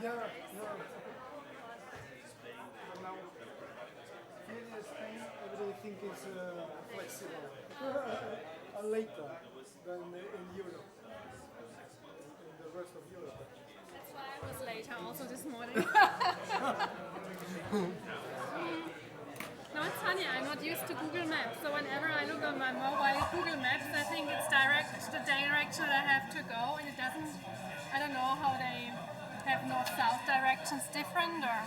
Now, here in Spain, everything is flexible. And later than in Europe, in the rest of Europe. That's why I was later also this morning. No, it's funny, I'm not used to Google Maps, so whenever I look on my mobile Google Maps, I think it's the direction I have to go, and it doesn't, I don't know how they have north-south directions different, or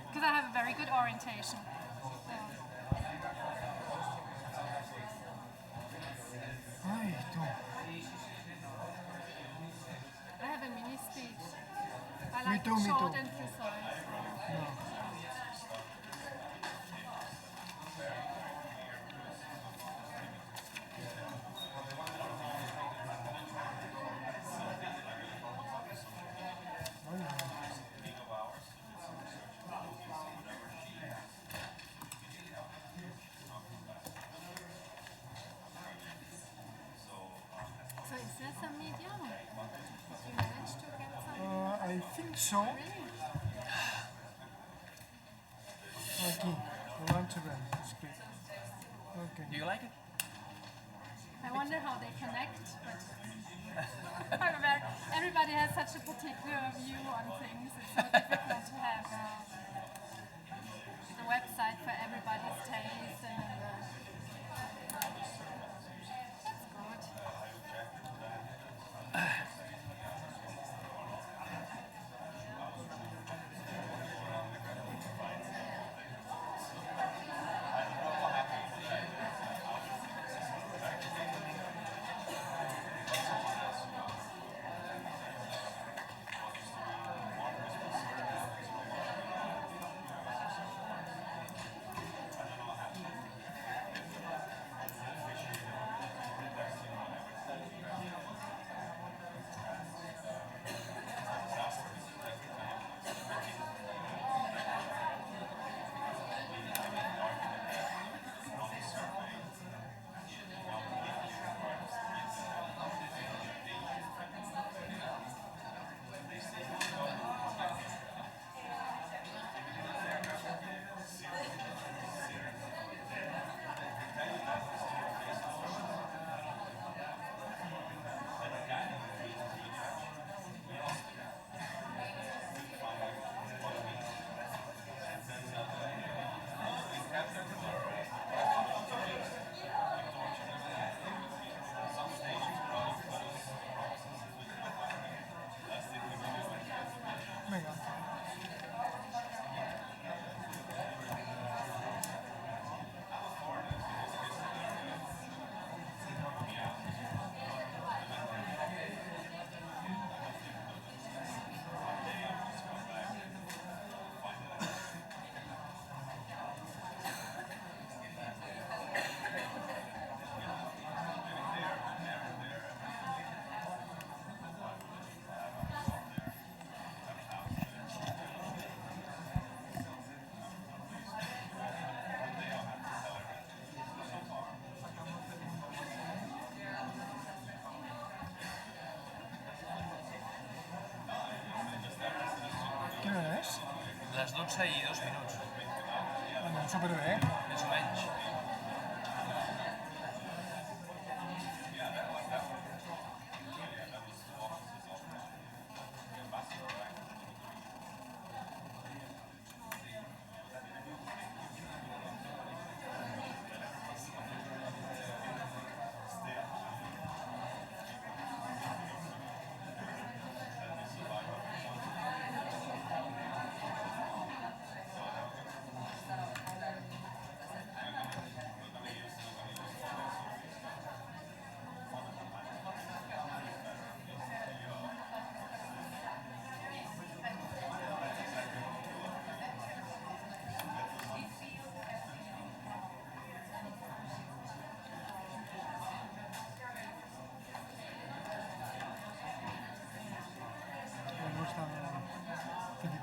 because I have a very good orientation. I have a mini speech. I like it short and precise. So is there some medium? Did you manage to get some? I think so. Really? Aquí, lunch event. It's great. Okay. Do you like it? I wonder how they connect, but everybody has such a particular view on things. It's so difficult to have the website for everybody's taste and that's good. Quina hora és? Les 12:02. Bueno, superbé. Més o menys.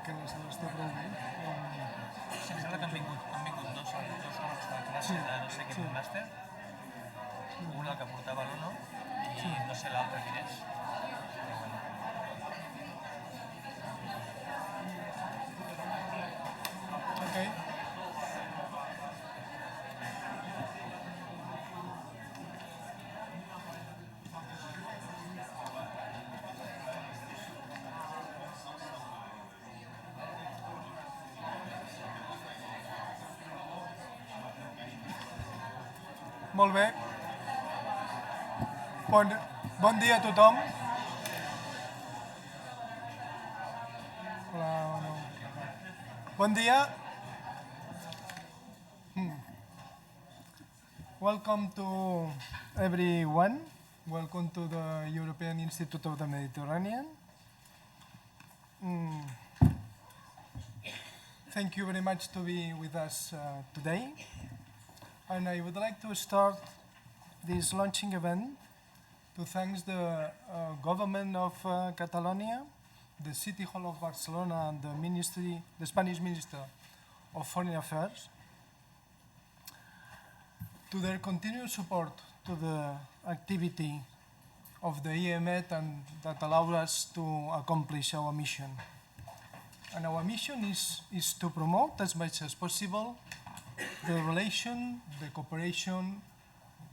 Que la sala està prou bé. Sí, em sembla que han vingut dos grups de classe de no sé quin màster, un el que portava l'Uno i no sé l'altre quin és. Però bueno. Molt bé. Bon dia a tothom. Hola, no. Bon dia. Welcome to everyone. Welcome to the European Institute of the Mediterranean. Thank you very much to be with us today. And I would like to start this launching event to thank the government of Catalonia, the City Hall of Barcelona, and the Spanish Minister of Foreign Affairs, to their continued support to the activity of the IEMed and that allows us to accomplish our mission. And our mission is to promote as much as possible the relation, the cooperation,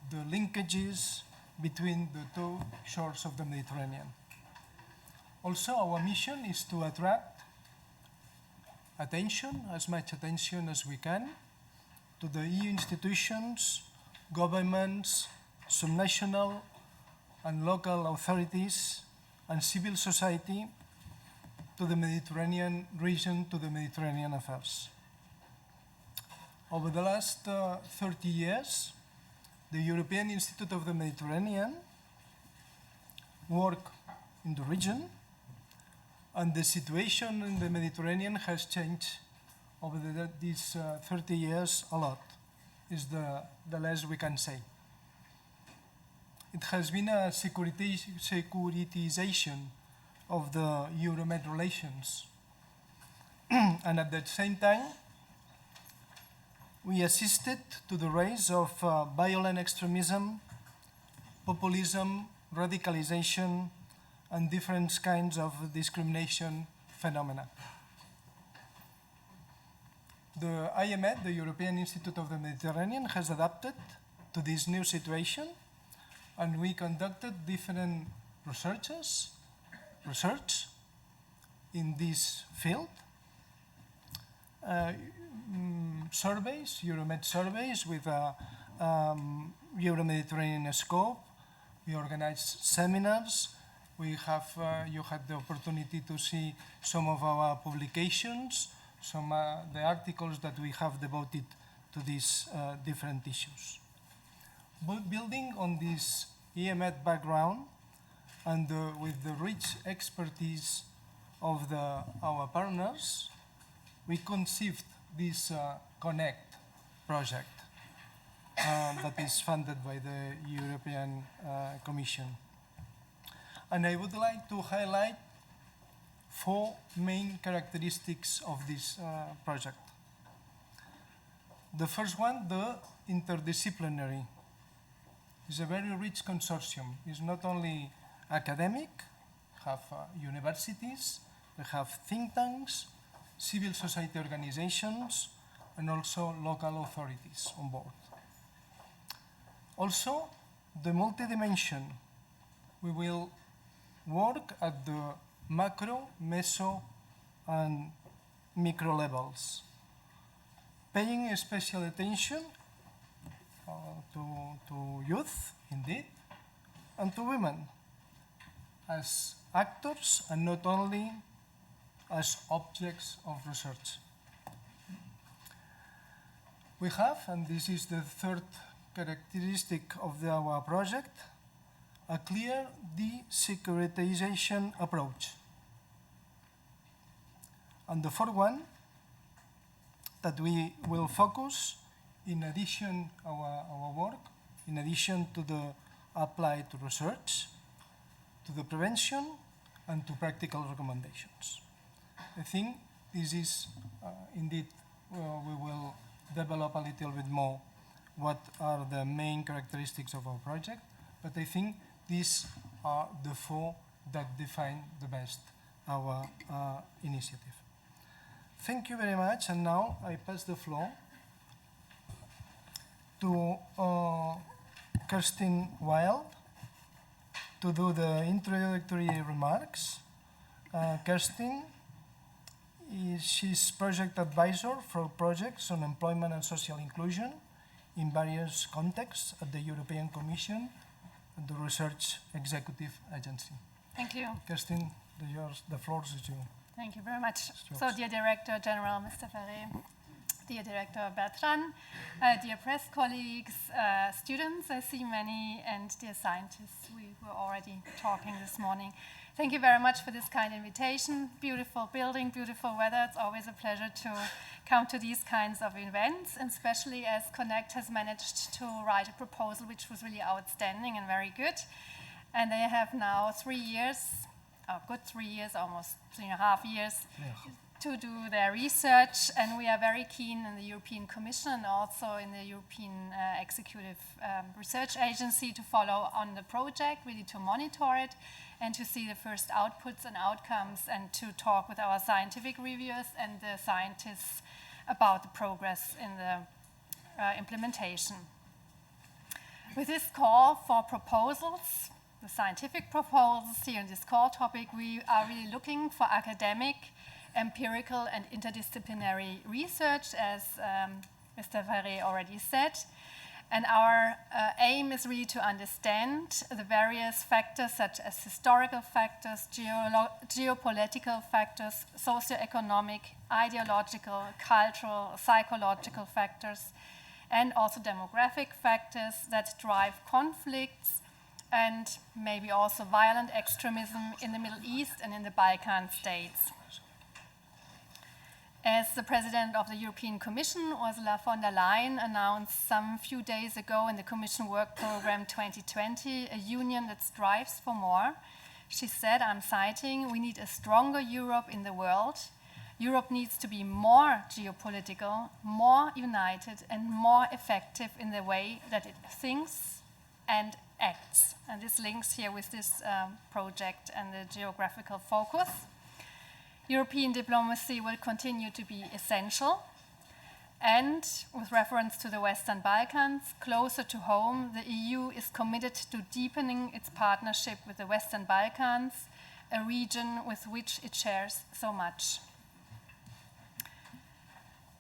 the linkages between the two shores of the Mediterranean. Also, our mission is to attract attention, as much attention as we can, to the EU institutions, governments, subnational and local authorities, and civil society to the Mediterranean region, to the Mediterranean affairs. Over the last 30 years, the European Institute of the Mediterranean worked in the region, and the situation in the Mediterranean has changed over these 30 years a lot, is the less we can say. It has been a securitization of the Euromed relations. And at the same time, we assisted to the rise of violent extremism, populism, radicalization, and different kinds of discrimination phenomena. The IEMed, the European Institute of the Mediterranean, has adapted to this new situation, and we conducted different research in this field. Surveys, Euromed surveys with a Euro-Mediterranean scope. We organized seminars. You had the opportunity to see some of our publications, some the articles that we have devoted to these different issues. Building on this IEMed background and with the rich expertise of our partners, we conceived this Connekt project that is funded by the European Commission. And I would like to highlight 4 main characteristics of this project. The first one, the interdisciplinary. It's a very rich consortium. It's not only academic, we have universities, we have think tanks, civil society organizations, and also local authorities on board. Also, the multi-dimension. We will work at the macro, meso, and micro levels, paying special attention to youth, indeed, and to women as actors and not only as objects of research. We have, and this is the third characteristic of our project, a clear de-securitization approach. And the fourth one, that we will focus, in addition our work, in addition to the applied research, to the prevention, and to practical recommendations. I think this is indeed, we will develop a little bit more what are the main characteristics of our project, but I think these are the 4 that define the best our initiative. Thank you very much, and now I pass the floor to Kerstin Wild to do the introductory remarks. Kerstin, she's project advisor for projects on employment and social inclusion in various contexts at the European Commission and the Research Executive Agency. Thank you. Kerstin, the floor is yours. Thank you very much. yours. So, dear Director General, Mr. Ferré, dear Director Bertrand, dear press colleagues, students, I see many, and dear scientists, we were already talking this morning. Thank you very much for this kind invitation. Beautiful building, beautiful weather. It's always a pleasure to come to these kinds of events, and especially as Connekt has managed to write a proposal which was really outstanding and very good. And they have now 3 years, a good 3 years, almost 3.5 years, to do their research. And we are very keen in the European Commission and also in the European Executive Research Agency to follow on the project, really to monitor it, and to see the first outputs and outcomes, and to talk with our scientific reviewers and the scientists about the progress in the implementation. With this call for proposals, the scientific proposals here in this core topic, we are really looking for academic, empirical, and interdisciplinary research, as Mr. Ferré already said. And our aim is really to understand the various factors, such as historical factors, geopolitical factors, socioeconomic, ideological, cultural, psychological factors, and also demographic factors that drive conflicts, and maybe also violent extremism in the Middle East and in the Balkan states. As the President of the European Commission, Ursula von der Leyen, announced some few days ago in the Commission Work Programme 2020, a union that strives for more, she said, I'm citing, "We need a stronger Europe in the world. Europe needs to be more geopolitical, more united, and more effective in the way that it thinks and acts." And this links here with this project and the geographical focus. European diplomacy will continue to be essential. And with reference to the Western Balkans, closer to home, the EU is committed to deepening its partnership with the Western Balkans, a region with which it shares so much.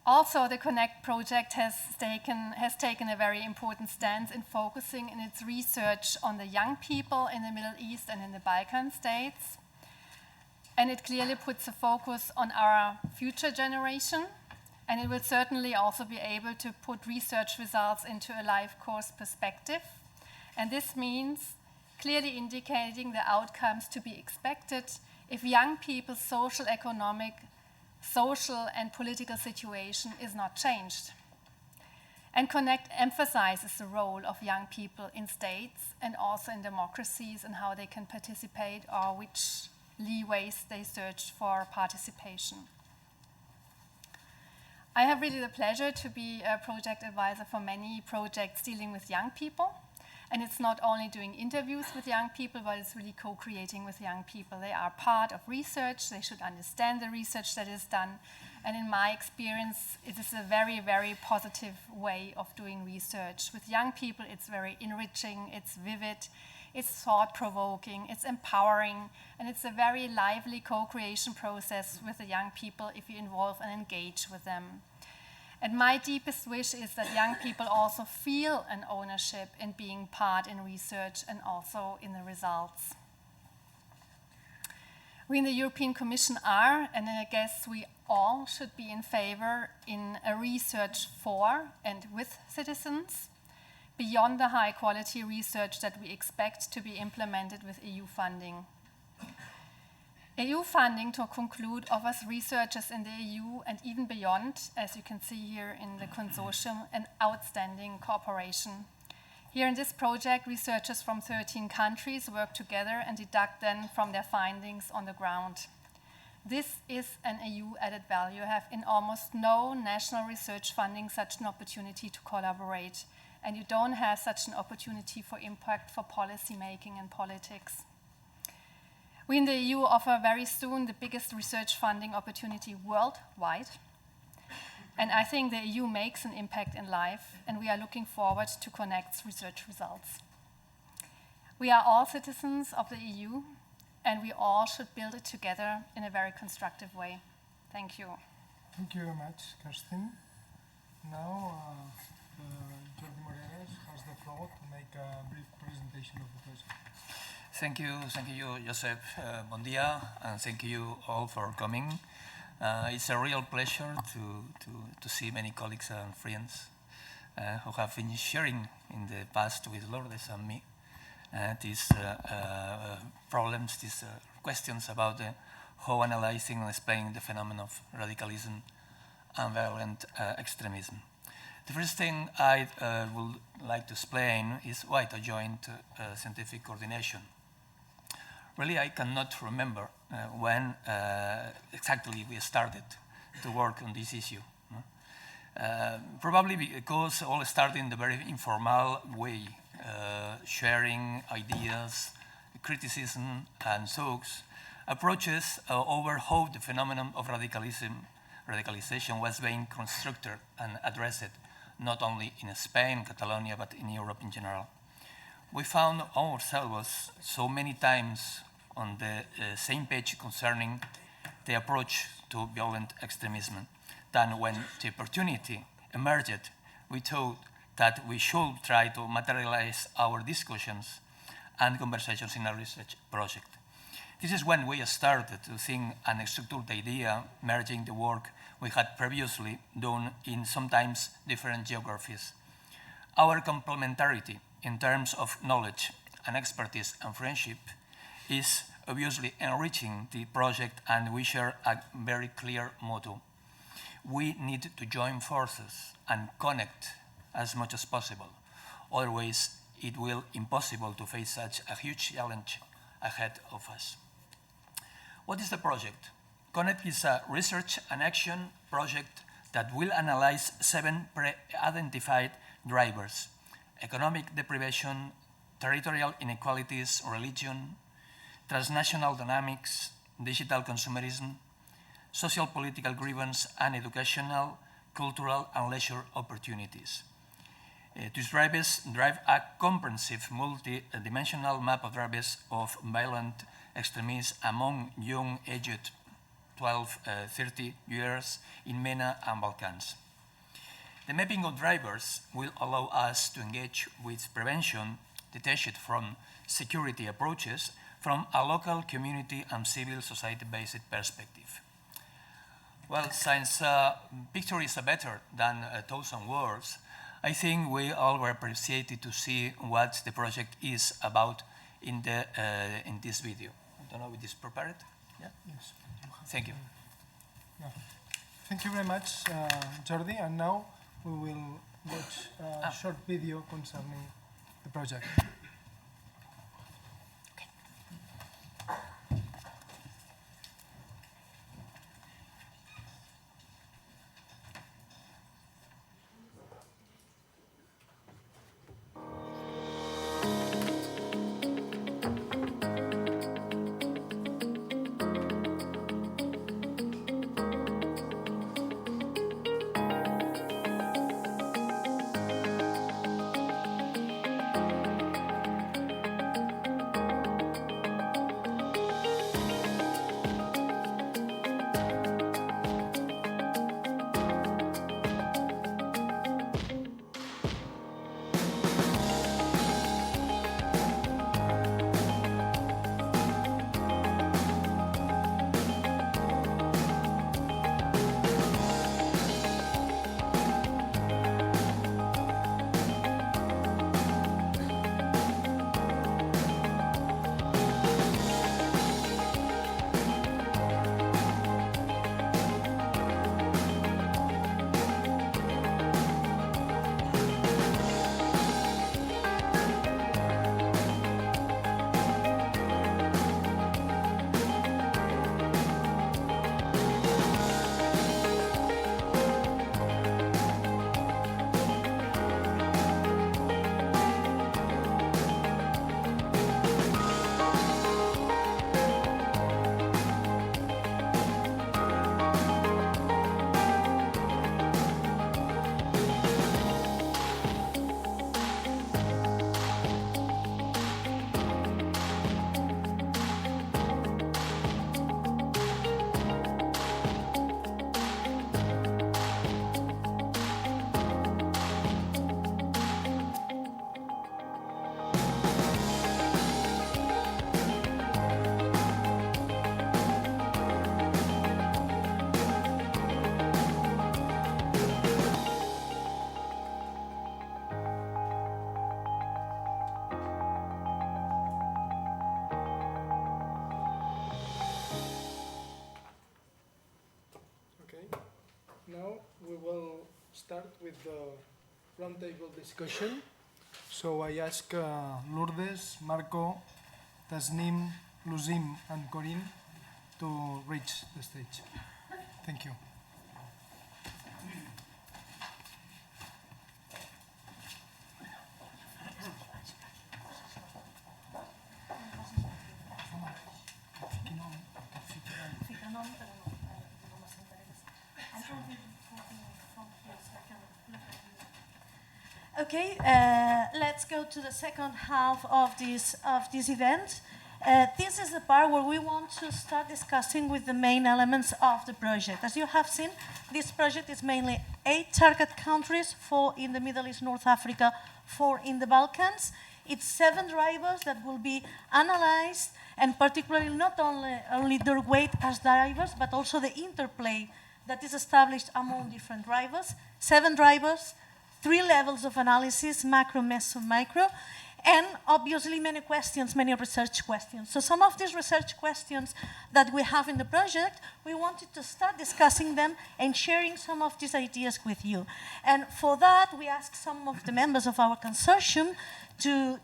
Also, the Connekt project has taken a very important stance in focusing in its research on the young people in the Middle East and in the Balkan states. And it clearly puts a focus on our future generation, and it will certainly also be able to put research results into a life course perspective. And this means clearly indicating the outcomes to be expected if young people's social, economic, social and political situation is not changed. And Connekt emphasizes the role of young people in states and also in democracies and how they can participate or which leeways they search for participation. I have really the pleasure to be a project advisor for many projects dealing with young people. And it's not only doing interviews with young people, but it's really co-creating with young people. They are part of research. They should understand the research that is done. And in my experience, it is a very, very positive way of doing research. With young people, it's very enriching, it's vivid, it's thought-provoking, it's empowering, and it's a very lively co-creation process with the young people if you involve and engage with them. And my deepest wish is that young people also feel an ownership in being part in research and also in the results. We in the European Commission are, and I guess we all should be in favor in a research for and with citizens, beyond the high-quality research that we expect to be implemented with EU funding. EU funding, to conclude, offers researchers in the EU and even beyond, as you can see here in the consortium, an outstanding cooperation. Here in this project, researchers from 13 countries work together and deduct then from their findings on the ground. This is an EU added value. I have in almost no national research funding such an opportunity to collaborate. And you don't have such an opportunity for impact for policy making and politics. We in the EU offer very soon the biggest research funding opportunity worldwide. And I think the EU makes an impact in life, and we are looking forward to Connekt's research results. We are all citizens of the EU, and we all should build it together in a very constructive way. Thank you. Thank you very much, Kerstin. Now, Jordi Morenes has the floor to make a brief presentation of the project. Thank you, Josep. Bon dia, and thank you all for coming. It's a real pleasure to see many colleagues and friends who have been sharing in the past with Lourdes and me these problems, these questions about how analyzing and explaining the phenomenon of radicalism and violent extremism. The first thing I would like to explain is why I joined scientific coordination. Really, I cannot remember when exactly we started to work on this issue. Probably because all started in the very informal way, sharing ideas, criticism, and thoughts, approaches over how the phenomenon of radicalization was being constructed and addressed, not only in Spain, Catalonia, but in Europe in general. We found ourselves so many times on the same page concerning the approach to violent extremism that when the opportunity emerged, we thought that we should try to materialize our discussions and conversations in a research project. This is when we started to think and structure the idea, merging the work we had previously done in sometimes different geographies. Our complementarity in terms of knowledge and expertise and friendship is obviously enriching the project, and we share a very clear motto. We need to join forces and connect as much as possible. Otherwise, it will be impossible to face such a huge challenge ahead of us. What is the project? Connekt is a research and action project that will analyze 7 pre-identified drivers: economic deprivation, territorial inequalities, religion, transnational dynamics, digital consumerism, social political grievance, and educational, cultural, and leisure opportunities. These drivers drive a comprehensive multi-dimensional map of drivers of violent extremism among young aged 12-30 years in MENA and Balkans. The mapping of drivers will allow us to engage with prevention detached from security approaches from a local community and civil society-based perspective. Well, since picture is better than 1,000 words, I think we all were appreciated to see what the project is about in this video. I don't know if it is prepared. Yeah? Yes. Thank you. Yeah. Thank you very much, Jordi. And now we will watch a short video concerning the project. with the roundtable discussion. So I ask Lourdes, Marco, Tasnim, Luzim, and Corinne to reach the stage. Thank you. Okay, let's go to the second half of this event. This is the part where we want to start discussing with the main elements of the project. As you have seen, this project is mainly 8 target countries, 4 in the Middle East, North Africa, 4 in the Balkans. It's 7 drivers that will be analyzed, and particularly not only their weight as drivers, but also the interplay that is established among different drivers. 7 drivers, 3 levels of analysis, macro, meso, micro, and obviously many questions, many research questions. So some of these research questions that we have in the project, we wanted to start discussing them and sharing some of these ideas with you. And for that, we asked some of the members of our consortium to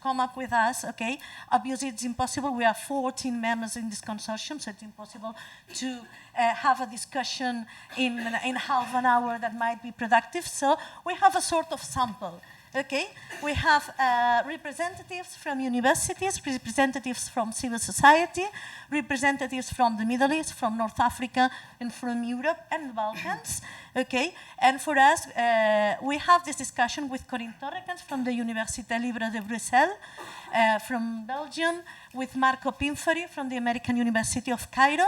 come up with us, okay? Obviously, it's impossible. We are 14 members in this consortium, so it's impossible to have a discussion in half an hour that might be productive. So we have a sort of sample. Okay, we have representatives from universities, representatives from civil society, representatives from the Middle East, from North Africa, and from Europe and the Balkans. Okay, and for us, we have this discussion with Corinne Torrekens from the Université Libre de Bruxelles, from Belgium, with Marco Pinfari from the American University of Cairo,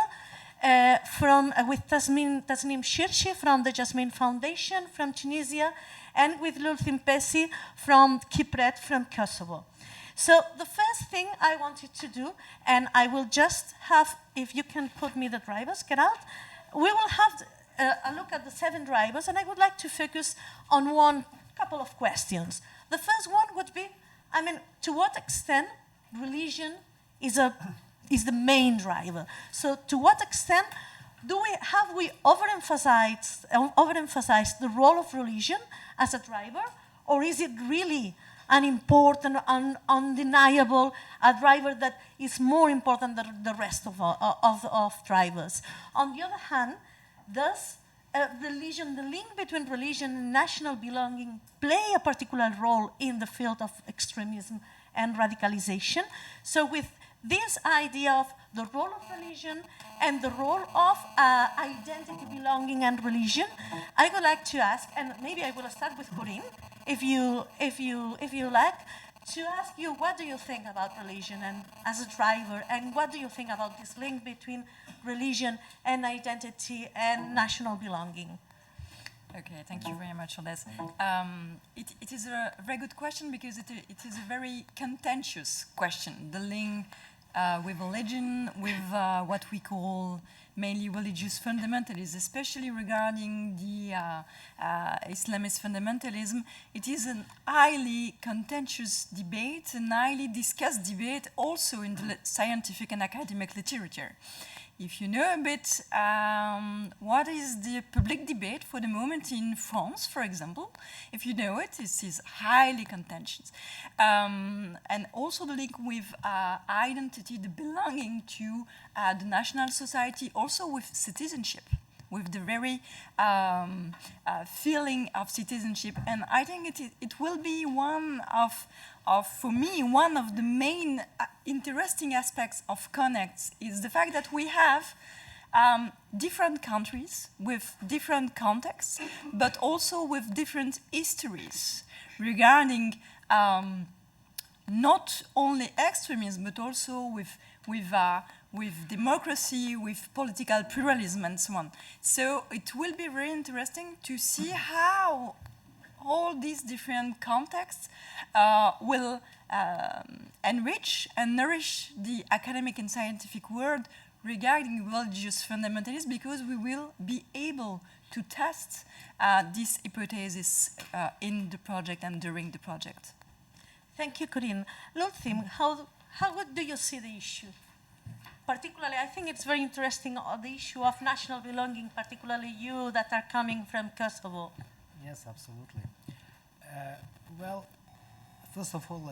with Tasnim Shirshi from the Jasmine Foundation from Tunisia, and with Lulthim Pesi from Kipret from Kosovo. So the first thing I wanted to do, and I will just have, if you can put me the drivers, get out, we will have a look at the 7 drivers, and I would like to focus on one couple of questions. The first one would be, I mean, to what extent religion is the main driver? So to what extent have we overemphasized the role of religion as a driver, or is it really an important, undeniable driver that is more important than the rest of drivers? On the other hand, does religion, the link between religion and national belonging, play a particular role in the field of extremism and radicalization? So with this idea of the role of religion and the role of identity, belonging, and religion, I would like to ask, and maybe I will start with Corinne, if you like, to ask you, what do you think about religion and as a driver, and what do you think about this link between religion and identity and national belonging? Okay, thank you very much for this. It is a very good question because it is a very contentious question, the link with religion, with what we call mainly religious fundamentalism, especially regarding the Islamist fundamentalism. It is a highly contentious debate, a highly discussed debate also in the scientific and academic literature. If you know a bit what is the public debate for the moment in France, for example, if you know it, it is highly contentious. And also the link with identity, the belonging to the national society, also with citizenship, with the very feeling of citizenship. And I think it will be one of, for me, one of the main interesting aspects of Connekt is the fact that we have different countries with different contexts, but also with different histories regarding not only extremism, but also with democracy, with political pluralism, and so on. So it will be very interesting to see how all these different contexts will enrich and nourish the academic and scientific world regarding religious fundamentalism, because we will be able to test this hypothesis in the project and during the project. Thank you, Corinne. Lulthim, how do you see the issue? Particularly, I think it's very interesting, the issue of national belonging, particularly you that are coming from Kosovo. Yes, absolutely. Well, first of all,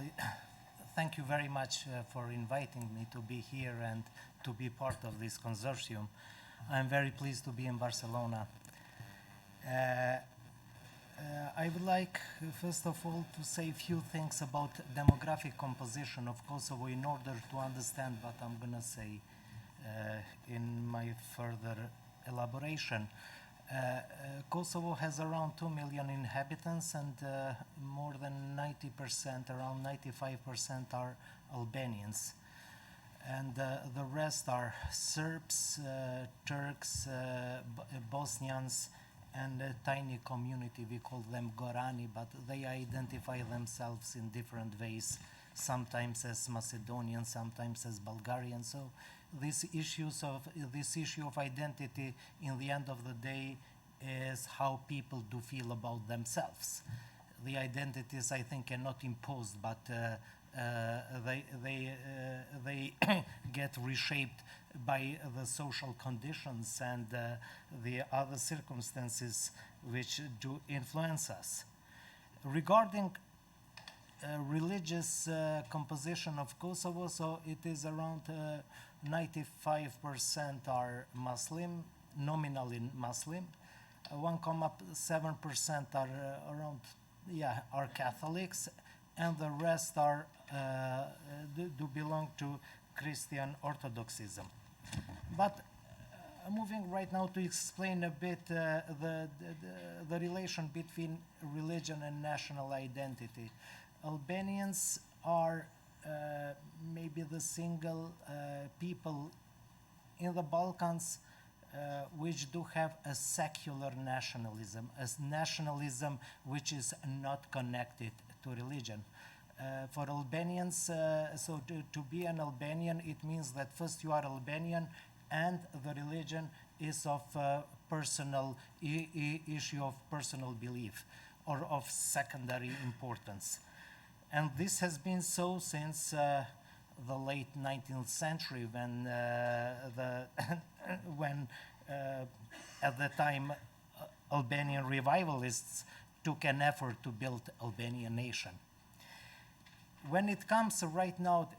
thank you very much for inviting me to be here and to be part of this consortium. I'm very pleased to be in Barcelona. I would like, first of all, to say a few things about demographic composition of Kosovo in order to understand what I'm going to say in my further elaboration. Kosovo has around 2 million inhabitants, and more than 90%, around 95% are Albanians. And the rest are Serbs, Turks, Bosnians, and a tiny community, we call them Gorani, but they identify themselves in different ways, sometimes as Macedonian, sometimes as Bulgarian. So this issue of identity, in the end of the day, is how people do feel about themselves. The identities, I think, are not imposed, but they get reshaped by the social conditions and the other circumstances which do influence us. Regarding religious composition of Kosovo, so it is around 95% are Muslim, nominally Muslim. 1.7% are are Catholics, and the rest are do belong to Christian Orthodoxism. But moving right now to explain a bit the relation between religion and national identity. Albanians are maybe the single people in the Balkans which do have a secular nationalism, a nationalism which is not connected to religion. For Albanians, so to be an Albanian, it means that first you are Albanian and the religion is of personal issue of personal belief or of secondary importance. And this has been so since the late 19th century when at the time Albanian revivalists took an effort to build Albanian nation. When it comes right now,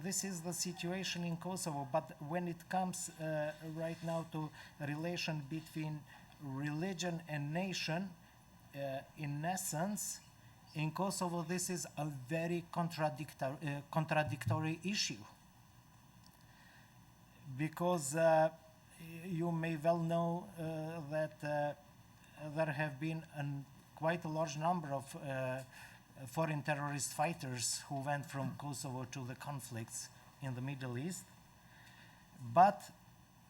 this is the situation in Kosovo. But when it comes right now to relation between religion and nation, in essence, in Kosovo, this is a very contradictory issue, because you may well know that there have been quite a large number of foreign terrorist fighters who went from Kosovo to the conflicts in the Middle East. But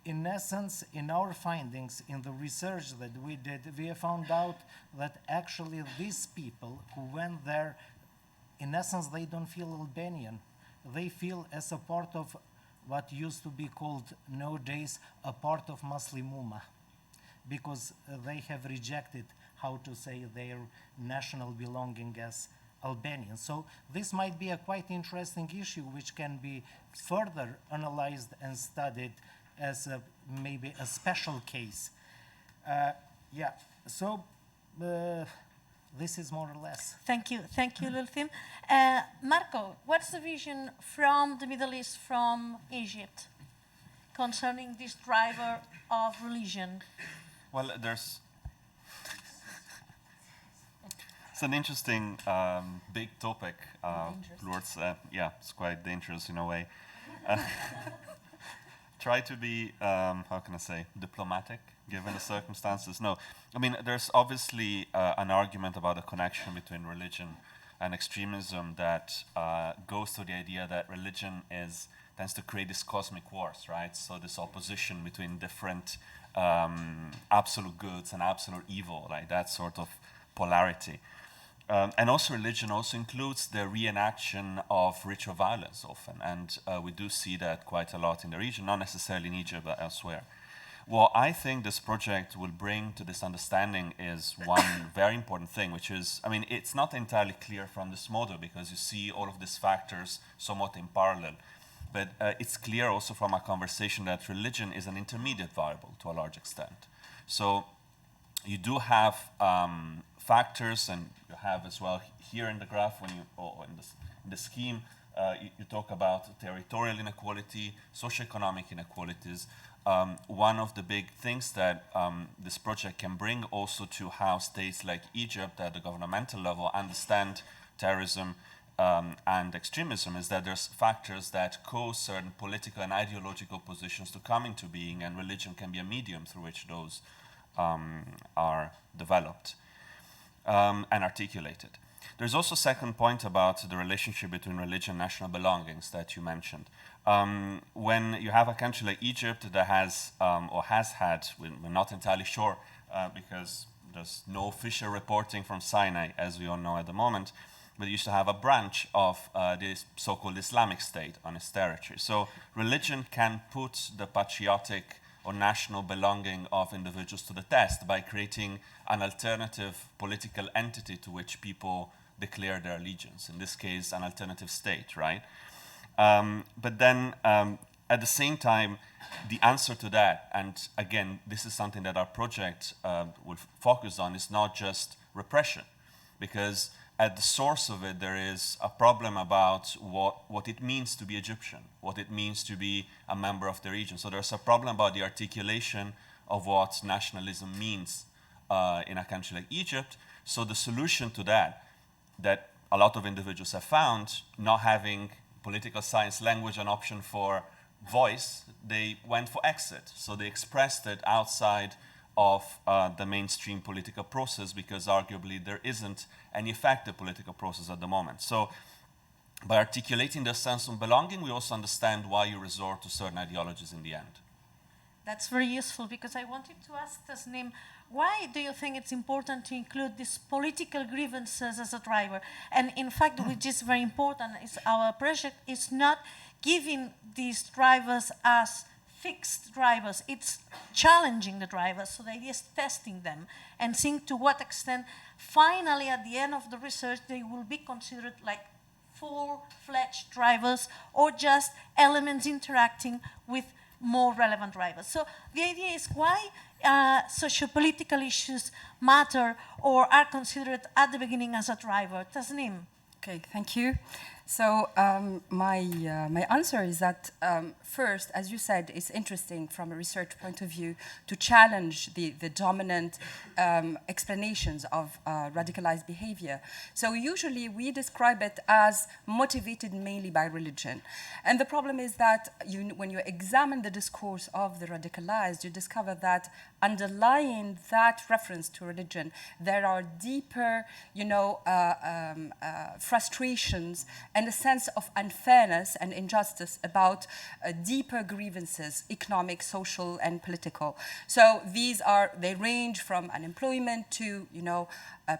in essence, in our findings, in the research that we did, we have found out that actually these people who went there, in essence, they don't feel Albanian. They feel as a part of what used to be called nowadays a part of Muslim Ummah, because they have rejected how to say their national belonging as Albanian. So this might be a quite interesting issue which can be further analyzed and studied as maybe a special case. So this is more or less. Thank you, Lulthim. Marco, what's the vision from the Middle East, from Egypt, concerning this driver of religion? Well, it's an interesting big topic, Lourdes. It's quite dangerous in a way. Try to be, how can I say, diplomatic, given the circumstances. No, I mean, there's obviously an argument about a connection between religion and extremism that goes to the idea that religion tends to create these cosmic wars, right? So this opposition between different absolute goods and absolute evil, like that sort of polarity. And also religion also includes the reenaction of ritual violence often, and we do see that quite a lot in the region, not necessarily in Egypt, but elsewhere. What I think this project will bring to this understanding is one very important thing, which is, I mean, it's not entirely clear from this model because you see all of these factors somewhat in parallel, but it's clear also from our conversation that religion is an intermediate variable to a large extent. So you do have factors, and you have as well here in the graph, when you, or in the scheme, you talk about territorial inequality, socioeconomic inequalities. One of the big things that this project can bring also to how states like Egypt at the governmental level understand terrorism and extremism is that there's factors that cause certain political and ideological positions to come into being, and religion can be a medium through which those are developed and articulated. There's also a second point about the relationship between religion and national belongings that you mentioned. When you have a country like Egypt that has, or has had, we're not entirely sure because there's no official reporting from Sinai, as we all know at the moment, but it used to have a branch of this so-called Islamic State on its territory. So religion can put the patriotic or national belonging of individuals to the test by creating an alternative political entity to which people declare their allegiance, in this case, an alternative state, right? But then, at the same time, the answer to that, and again, this is something that our project will focus on, is not just repression, because at the source of it, there is a problem about what it means to be Egyptian, what it means to be a member of the region. So there's a problem about the articulation of what nationalism means in a country like Egypt. So the solution to that a lot of individuals have found, not having political science language an option for voice, they went for exit. So they expressed it outside of the mainstream political process, because arguably there isn't any effective political process at the moment. So by articulating the sense of belonging, we also understand why you resort to certain ideologies in the end. That's very useful, because I wanted to ask Tasnim, why do you think it's important to include these political grievances as a driver? And in fact, which is very important, is our project is not giving these drivers as fixed drivers. It's challenging the drivers. So the idea is testing them and seeing to what extent, finally, at the end of the research, they will be considered like full-fledged drivers or just elements interacting with more relevant drivers. So the idea is why socio-political issues matter or are considered at the beginning as a driver. Tasnim. Okay, thank you. So my answer is that first, as you said, it's interesting from a research point of view to challenge the dominant explanations of radicalized behavior. So usually we describe it as motivated mainly by religion. And the problem is that when you examine the discourse of the radicalized, you discover that underlying that reference to religion, there are deeper, frustrations and a sense of unfairness and injustice about deeper grievances, economic, social, and political. So they range from unemployment to,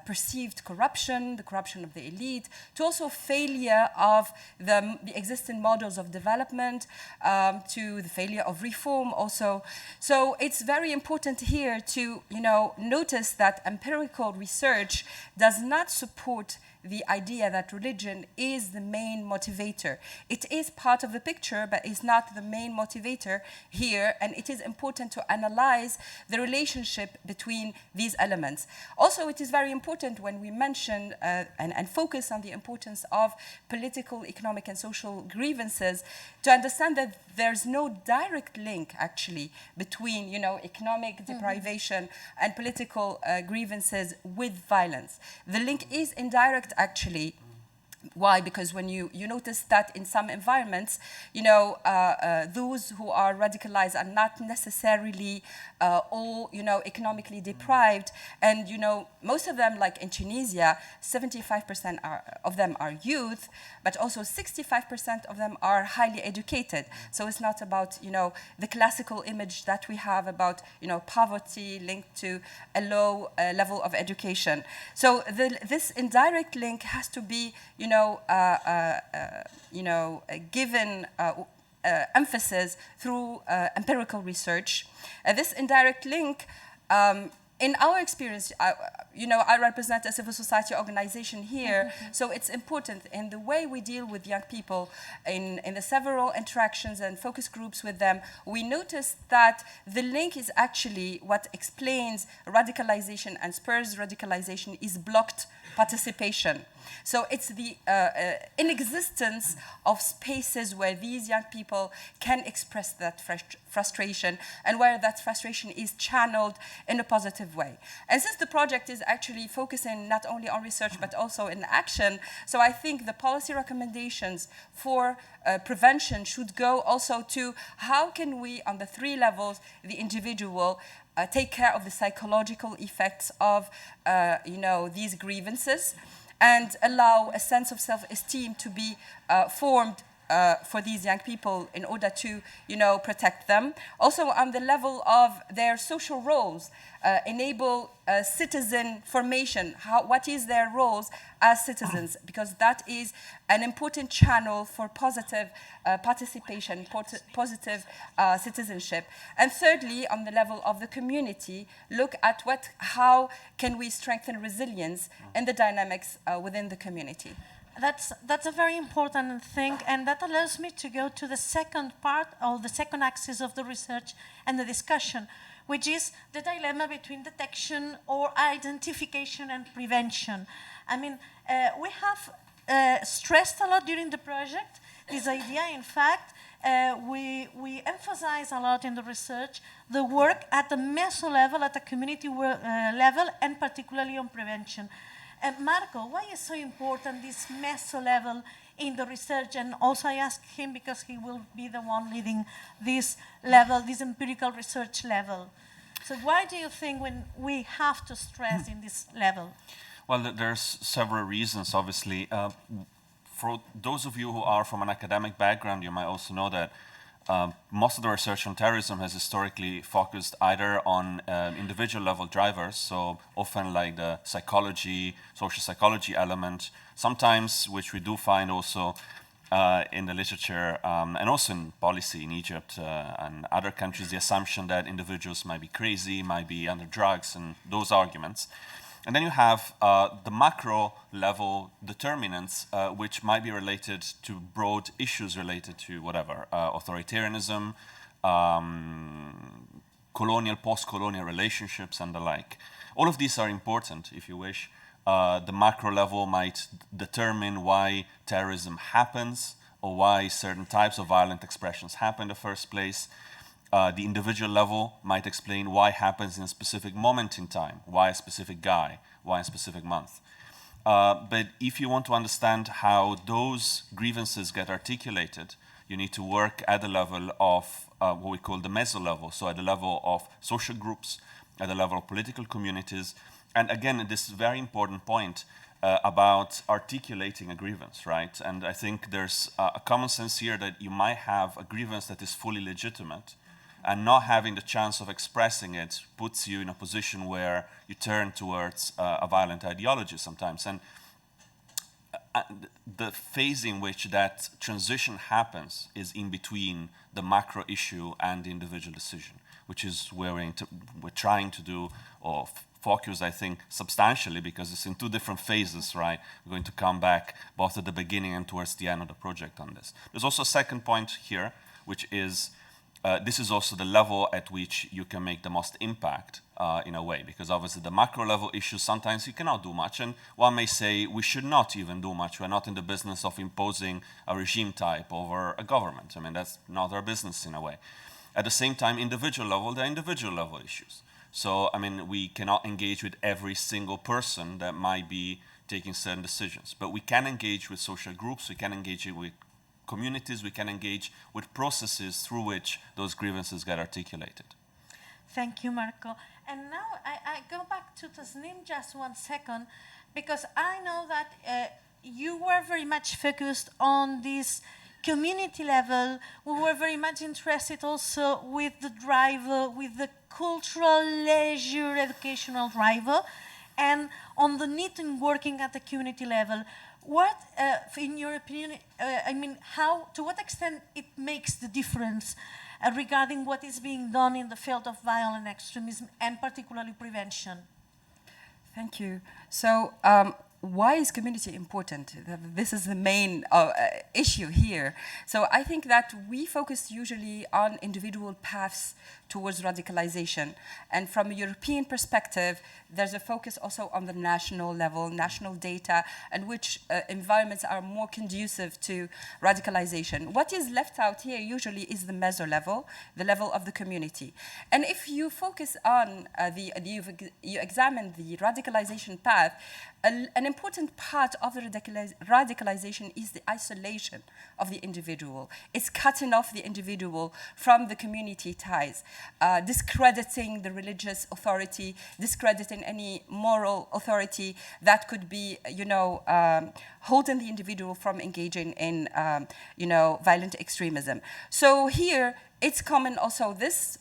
perceived corruption, the corruption of the elite, to also failure of the existing models of development, to the failure of reform also. So it's very important here to, notice that empirical research does not support the idea that religion is the main motivator. It is part of the picture, but it's not the main motivator here, and it is important to analyze the relationship between these elements. Also, it is very important when we mention and focus on the importance of political, economic, and social grievances to understand that there's no direct link, actually, between, economic deprivation and political grievances with violence. The link is indirect, actually. Why? Because when you notice that in some environments, those who are radicalized are not necessarily all, economically deprived. And, most of them, like in Tunisia, 75% of them are youth, but also 65% of them are highly educated. So it's not about, the classical image that we have about, poverty linked to a low level of education. So this indirect link has to be, given emphasis through empirical research. This indirect link in our experience, I represent a civil society organization here, so it's important in the way we deal with young people, in the several interactions and focus groups with them, we noticed that the link is actually what explains radicalization and spurs radicalization is blocked participation. So it's the inexistence of spaces where these young people can express that frustration and where that frustration is channeled in a positive way. And since the project is actually focusing not only on research but also in action, so I think the policy recommendations for prevention should go also to how can we, on the three levels, the individual, take care of the psychological effects of these grievances, and allow a sense of self-esteem to be formed for these young people in order to, protect them. Also, on the level of their social roles, enable citizen formation. What is their roles as citizens? Because that is an important channel for positive participation, positive citizenship. And thirdly, on the level of the community, look at how can we strengthen resilience in the dynamics within the community. That's a very important thing, and that allows me to go to the second part, or the second axis of the research and the discussion, which is the dilemma between detection or identification and prevention. I mean, we have stressed a lot during the project this idea. In fact, we emphasize a lot in the research the work at the meso level, at the community level, and particularly on prevention. Marco, why is so important this meso level in the research? And also I ask him because he will be the one leading this level, this empirical research level. So why do you think when we have to stress in this level? Well, there's several reasons, obviously. For those of you who are from an academic background, you might also know that most of the research on terrorism has historically focused either on individual level drivers, so often like the psychology, social psychology element, sometimes, which we do find also in the literature and also in policy in Egypt and other countries, the assumption that individuals might be crazy, might be under drugs, and those arguments. And then you have the macro level determinants, which might be related to broad issues related to whatever, authoritarianism, colonial, post-colonial relationships, and the like. All of these are important, if you wish. The macro level might determine why terrorism happens or why certain types of violent expressions happen in the first place. The individual level might explain why it happens in a specific moment in time, why a specific guy, why a specific month. But if you want to understand how those grievances get articulated, you need to work at the level of what we call the meso level, so at the level of social groups, at the level of political communities. And again, this is a very important point about articulating a grievance, right? And I think there's a common sense here that you might have a grievance that is fully legitimate, and not having the chance of expressing it puts you in a position where you turn towards a violent ideology sometimes. And the phase in which that transition happens is in between the macro issue and the individual decision, which is where we're trying to do, or focus, I think, substantially, because it's in two different phases, right? We're going to come back both at the beginning and towards the end of the project on this. There's also a second point here, which is this is also the level at which you can make the most impact in a way, because obviously the macro level issues, sometimes you cannot do much, and one may say we should not even do much. We're not in the business of imposing a regime type over a government. I mean, that's not our business in a way. At the same time, individual level, there are individual level issues. So, I mean, we cannot engage with every single person that might be taking certain decisions, but we can engage with social groups, we can engage with communities, we can engage with processes through which those grievances get articulated. Thank you, Marco. And now I go back to Tasnim just 1 second, because I know that you were very much focused on this community level. We were very much interested also with the driver, with the cultural, leisure, educational driver, and on the need in working at the community level. What, in your opinion, to what extent it makes the difference regarding what is being done in the field of violent extremism and particularly prevention. Thank you. So, why is community important? This is the main issue here. So I think that we focus usually on individual paths towards radicalization. And from a European perspective, there's a focus also on the national level, national data, and which environments are more conducive to radicalization. What is left out here usually is the meso level, the level of the community. And if you focus on, you examine the radicalization path, an important part of the radicalization is the isolation of the individual. It's cutting off the individual from the community ties, discrediting the religious authority, discrediting any moral authority that could be, holding the individual from engaging in, violent extremism. So here, it's common also this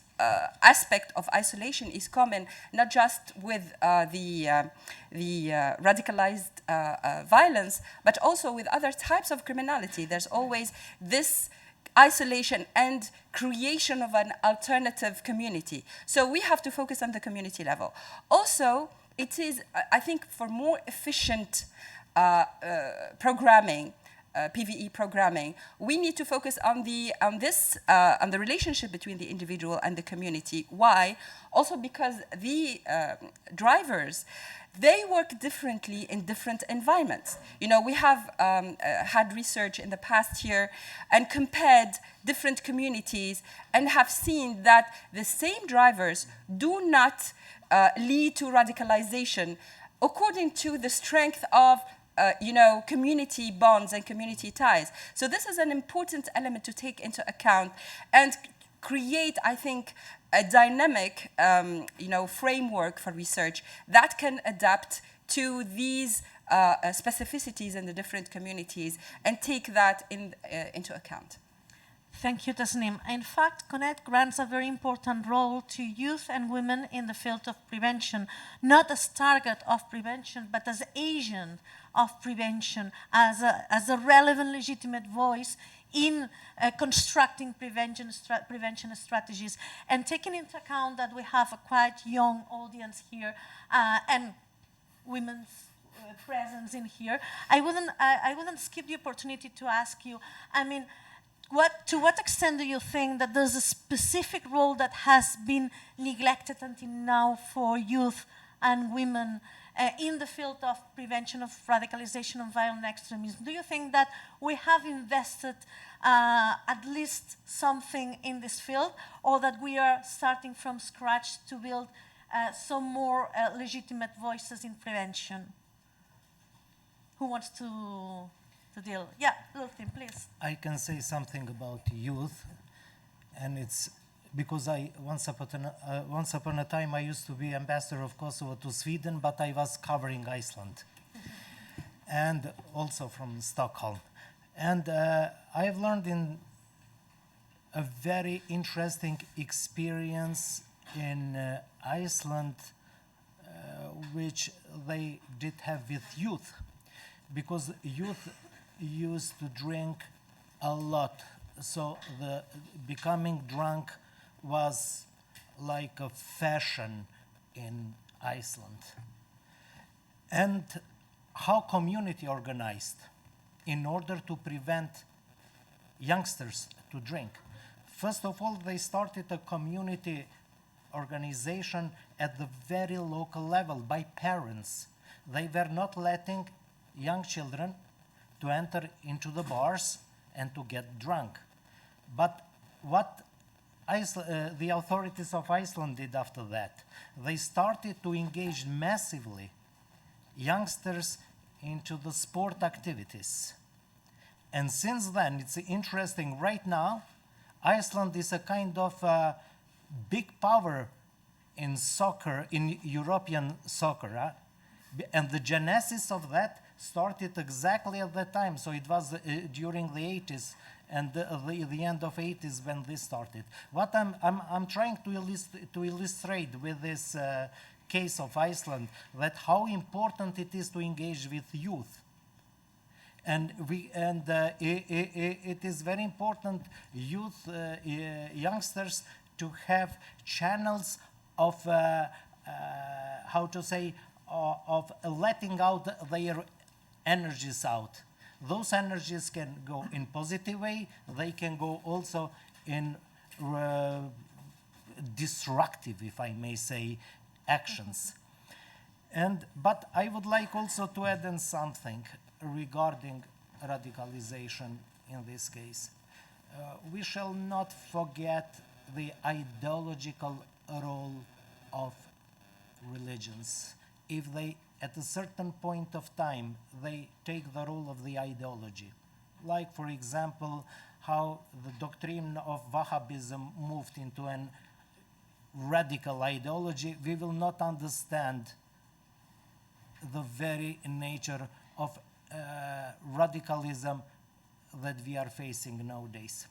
aspect of isolation is common not just with the radicalized violence, but also with other types of criminality. There's always this isolation and creation of an alternative community. So we have to focus on the community level. Also, it is, I think, for more efficient programming, PVE programming, we need to focus on the relationship between the individual and the community. Why? Also because the drivers, they work differently in different environments. We have had research in the past year and compared different communities and have seen that the same drivers do not lead to radicalization according to the strength of community bonds and community ties. So this is an important element to take into account and create, I think, a dynamic, framework for research that can adapt to these specificities in the different communities and take that into account. Thank you, Tasnim. In fact, Connekt grants a very important role to youth and women in the field of prevention, not as target of prevention, but as agent of prevention, as a relevant, legitimate voice in constructing prevention strategies. And taking into account that we have a quite young audience here and women's presence in here, I wouldn't skip the opportunity to ask you, to what extent do you think that there's a specific role that has been neglected until now for youth and women in the field of prevention of radicalization and violent extremism? Do you think that we have invested at least something in this field, or that we are starting from scratch to build some more legitimate voices in prevention? Who wants to deal? Yeah, Luthin, please. I can say something about youth, and it's because once upon a time I used to be ambassador of Kosovo to Sweden, but I was covering Iceland, and also from Stockholm. And I have learned in a very interesting experience in Iceland, which they did have with youth, because youth used to drink a lot. So the becoming drunk was like a fashion in Iceland. And how community organized in order to prevent youngsters to drink. First of all, they started a community organization at the very local level by parents. They were not letting young children to enter into the bars and to get drunk. But what the authorities of Iceland did after that, they started to engage massively youngsters into the sport activities. And since then, it's interesting, right now, Iceland is a kind of big power in soccer, in European soccer. And the genesis of that started exactly at that time. So it was during the 80s and the end of 80s when this started. What I'm trying to illustrate with this case of Iceland, that how important it is to engage with youth. And it is very important, youth, youngsters, to have channels of how to say, of letting out their energies out. Those energies can go in positive way. They can go also in destructive, if I may say, actions. But I would like also to add in something regarding radicalization in this case. We shall not forget the ideological role of religions. If they, at a certain point of time, they take the role of the ideology. Like, for example, how the doctrine of Wahhabism moved into an radical ideology, we will not understand the very nature of radicalism that we are facing nowadays.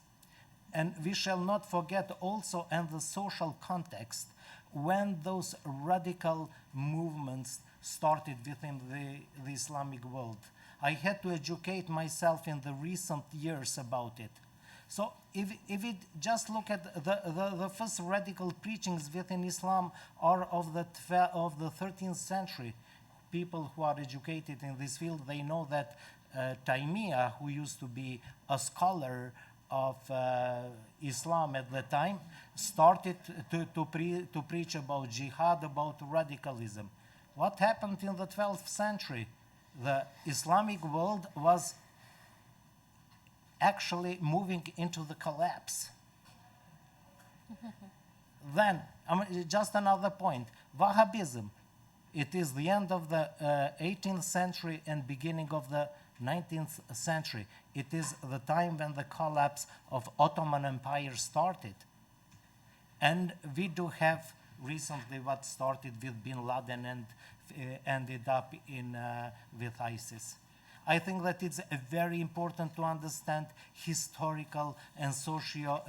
And we shall not forget also in the social context when those radical movements started within the Islamic world. I had to educate myself in the recent years about it. So if we just look at the first radical preachings within Islam are of the 13th century, people who are educated in this field, they know that Taymiyyah, who used to be a scholar of Islam at the time, started to preach about jihad, about radicalism. What happened in the 12th century? The Islamic world was actually moving into the collapse. Then, just another point, Wahhabism. It is the end of the 18th century and beginning of the 19th century. It is the time when the collapse of Ottoman Empire started. And we do have recently what started with Bin Laden and ended up with ISIS. I think that it's very important to understand historical and social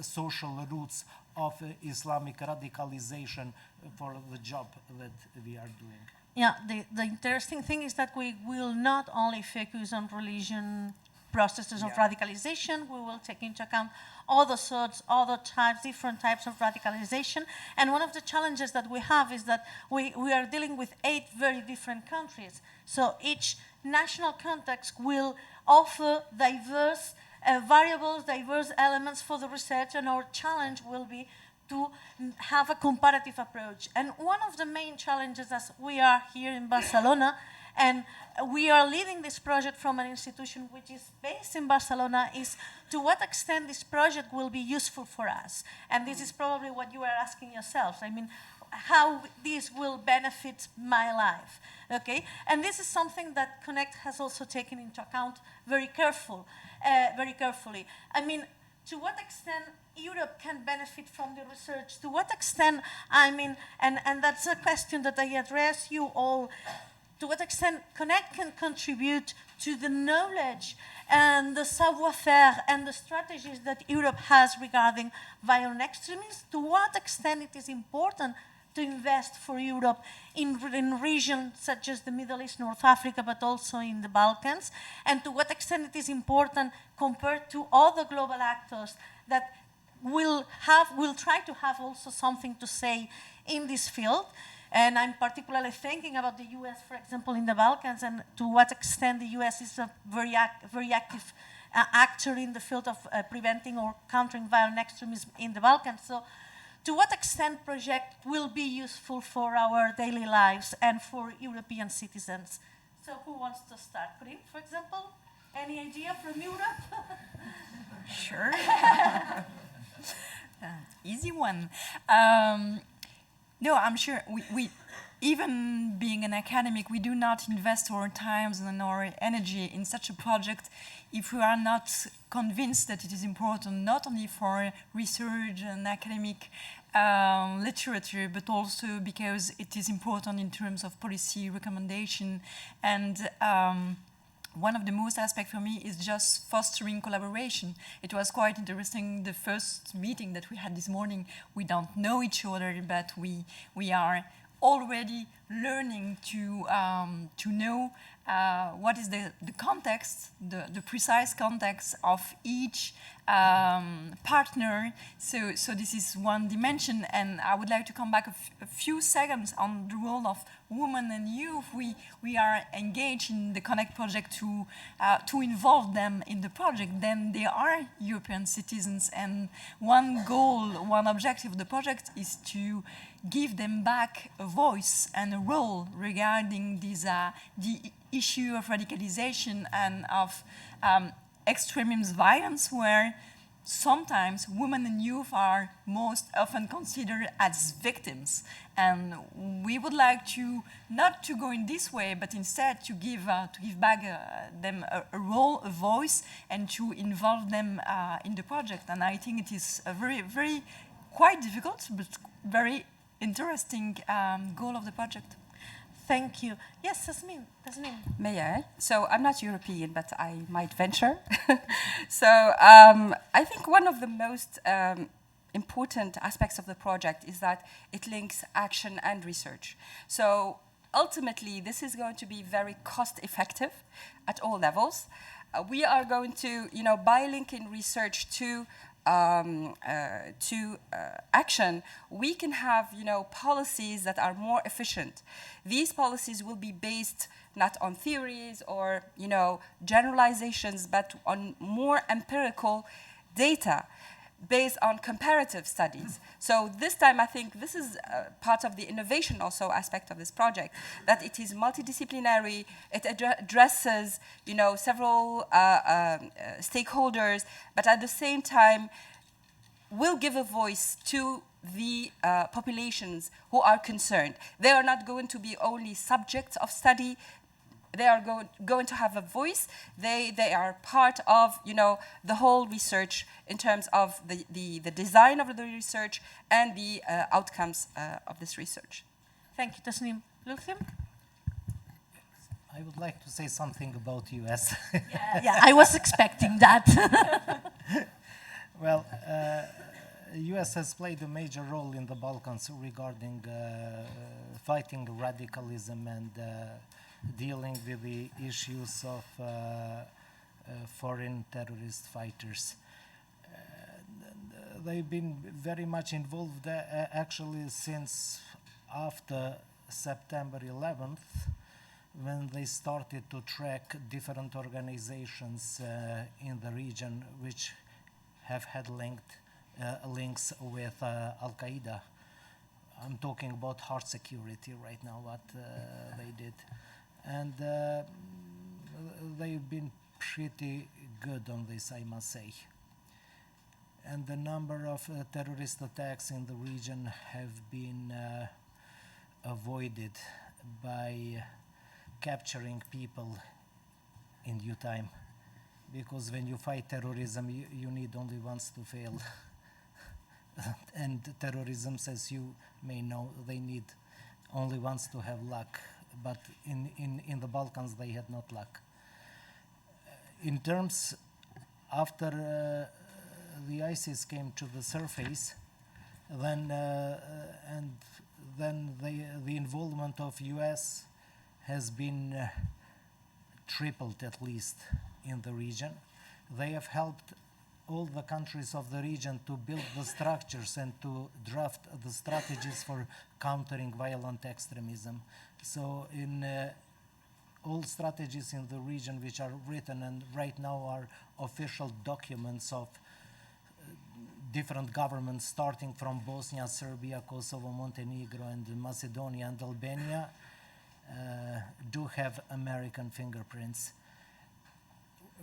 social roots of Islamic radicalization for the job that we are doing. Yeah, the interesting thing is that we will not only focus on religion processes of radicalization, we will take into account other sorts, other types, different types of radicalization. And one of the challenges that we have is that we are dealing with 8 very different countries. So each national context will offer diverse variables, diverse elements for the research, and our challenge will be to have a comparative approach. And one of the main challenges, as we are here in Barcelona, and we are leading this project from an institution which is based in Barcelona, is to what extent this project will be useful for us. And this is probably what you are asking yourselves. I mean, how this will benefit my life, okay? And this is something that Connekt has also taken into account very carefully. I mean, to what extent Europe can benefit from the research? To what extent, I mean, and that's a question that I address you all, to what extent Connekt can contribute to the knowledge and the savoir-faire and the strategies that Europe has regarding violent extremism? To what extent it is important to invest for Europe in regions such as the Middle East, North Africa, but also in the Balkans? And to what extent it is important compared to other global actors that will try to have also something to say in this field? And I'm particularly thinking about the US, for example, in the Balkans, and to what extent the US is a very active actor in the field of preventing or countering violent extremism in the Balkans. So to what extent project will be useful for our daily lives and for European citizens? So who wants to start? Corinne, for example? Any idea from Europe? Sure. Easy one. No, I'm sure we, even being an academic, we do not invest our times and our energy in such a project if we are not convinced that it is important, not only for research and academic literature, but also because it is important in terms of policy recommendation. And one of the most aspects for me is just fostering collaboration. It was quite interesting, the first meeting that we had this morning. We don't know each other, but we are already learning to know what is the context, the precise context of each partner. So this is one dimension, and I would like to come back a few seconds on the role of women and youth. We are engaged in the Connekt project to involve them in the project. Then they are European citizens, and one goal, one objective of the project is to give them back a voice and a role regarding these, the issue of radicalization and of extremist violence, where sometimes women and youth are most often considered as victims. And we would like to not to go in this way, but instead to give back them a role, a voice, and to involve them in the project. And I think it is a very quite difficult, but very interesting goal of the project. Thank you. Yes, Tasneem. May I? So I'm not European, but I might venture. So I think one of the most important aspects of the project is that it links action and research. So ultimately, this is going to be very cost effective at all levels. We are going to, by linking research to action, we can have, policies that are more efficient. These policies will be based not on theories or, generalizations, but on more empirical data based on comparative studies. So this time, I think this is part of the innovation also aspect of this project, that it is multidisciplinary, it addresses, several stakeholders, but at the same time will give a voice to the populations who are concerned. They are not going to be only subjects of study. They are going to have a voice. They are part of, the whole research in terms of the design of the research and the outcomes of this research. Thank you, Tasneem. Lulthim? I would like to say something about US. Yeah, I was expecting that. Well, US has played a major role in the Balkans regarding fighting radicalism and dealing with the issues of foreign terrorist fighters. They've been very much involved actually since after September 11th, when they started to track different organizations in the region which have had links with Al-Qaeda. I'm talking about hard security right now, what they did. And they've been pretty good on this, I must say. And the number of terrorist attacks in the region have been avoided by capturing people in due time. Because when you fight terrorism, you need only once to fail. And terrorism, as you may know, they need only once to have luck. But in the Balkans, they had not luck. In terms, after the ISIS came to the surface, then the involvement of US has been tripled at least in the region. They have helped all the countries of the region to build the structures and to draft the strategies for countering violent extremism. So in all strategies in the region which are written and right now are official documents of different governments starting from Bosnia, Serbia, Kosovo, Montenegro, and Macedonia and Albania do have American fingerprints.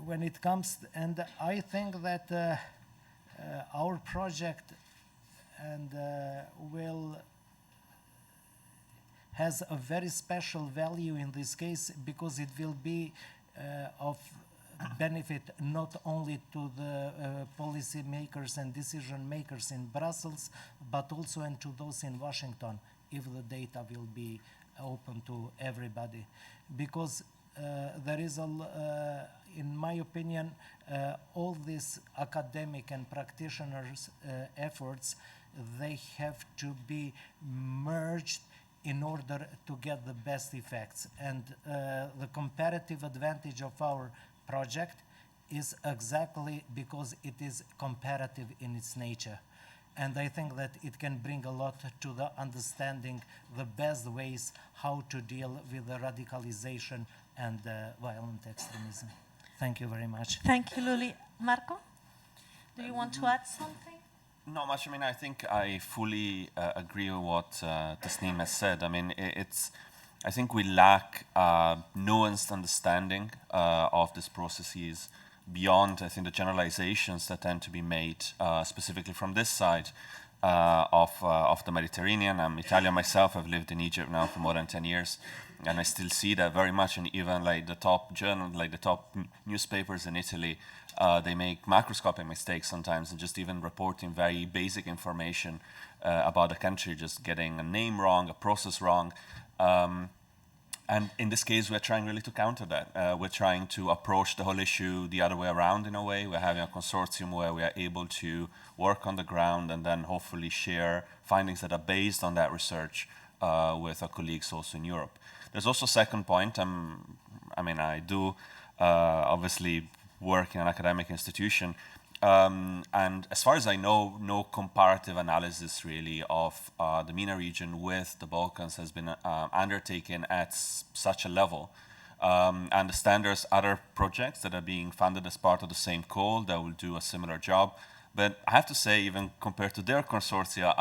When it comes, and I think that our project has a very special value in this case because it will be of benefit not only to the policy makers and decision makers in Brussels, but also and to those in Washington, if the data will be open to everybody. Because there is, in my opinion, all these academic and practitioners' efforts, they have to be merged in order to get the best effects. And the comparative advantage of our project is exactly because it is comparative in its nature. And I think that it can bring a lot to the understanding the best ways how to deal with the radicalization and violent extremism. Thank you very much. Thank you, Luli. Marco, do you want to add something? Not much. I mean, I think I fully agree with what Tasneem has said. I mean, I think we lack nuanced understanding of these processes beyond, I think, the generalizations that tend to be made specifically from this side of the Mediterranean. I'm Italian myself. I've lived in Egypt now for more than 10 years. And I still see that very much, and even like the top journal, like the top newspapers in Italy, they make macroscopic mistakes sometimes, and just even reporting very basic information about the country, just getting a name wrong, a process wrong. And in this case, we're trying really to counter that. We're trying to approach the whole issue the other way around in a way. We're having a consortium where we are able to work on the ground and then hopefully share findings that are based on that research with our colleagues also in Europe. There's also a second point. I mean, I do obviously work in an academic institution. And as far as I know, no comparative analysis really of the MENA region with the Balkans has been undertaken at such a level. And the standards, other projects that are being funded as part of the same call that will do a similar job. But I have to say, even compared to their consortia,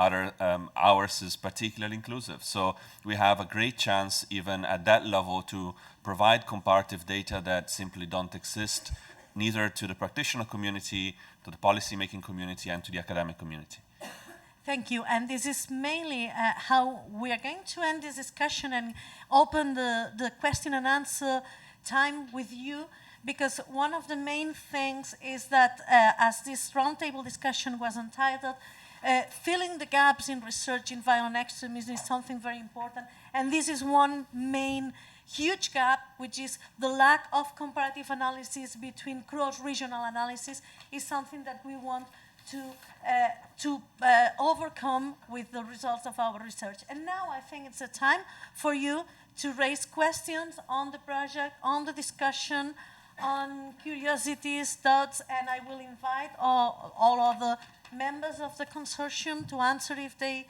ours is particularly inclusive. So we have a great chance, even at that level, to provide comparative data that simply don't exist, neither to the practitioner community, to the policy-making community, and to the academic community. Thank you. And this is mainly how we are going to end this discussion and open the question and answer time with you, because one of the main things is that, as this roundtable discussion was entitled, filling the gaps in research in violent extremism is something very important. And this is one main huge gap, which is the lack of comparative analysis between cross-regional analysis, is something that we want to overcome with the results of our research. And now I think it's a time for you to raise questions on the project, on the discussion, on curiosities, thoughts, and I will invite all other members of the consortium to answer if they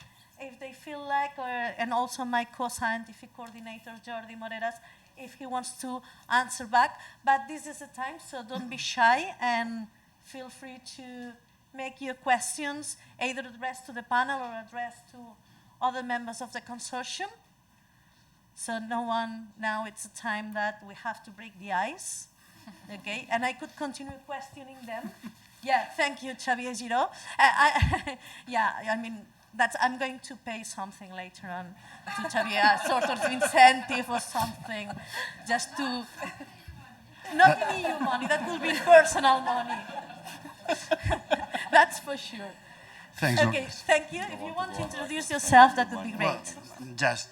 feel like, and also my co-scientific coordinator, Jordi Moreras, if he wants to answer back. But this is the time, so don't be shy and feel free to make your questions either addressed to the panel or addressed to other members of the consortium. So no one, now it's a time that we have to break the ice. Okay, and I could continue questioning them. Yeah, thank you, Xavier Giraud. Yeah, I mean, I'm going to pay something later on to Xavier, sort of incentive or something, just to, not in EU money, that will be personal money. That's for sure. Thanks. Okay, thank you. If you want to introduce yourself, that would be great. Well, just,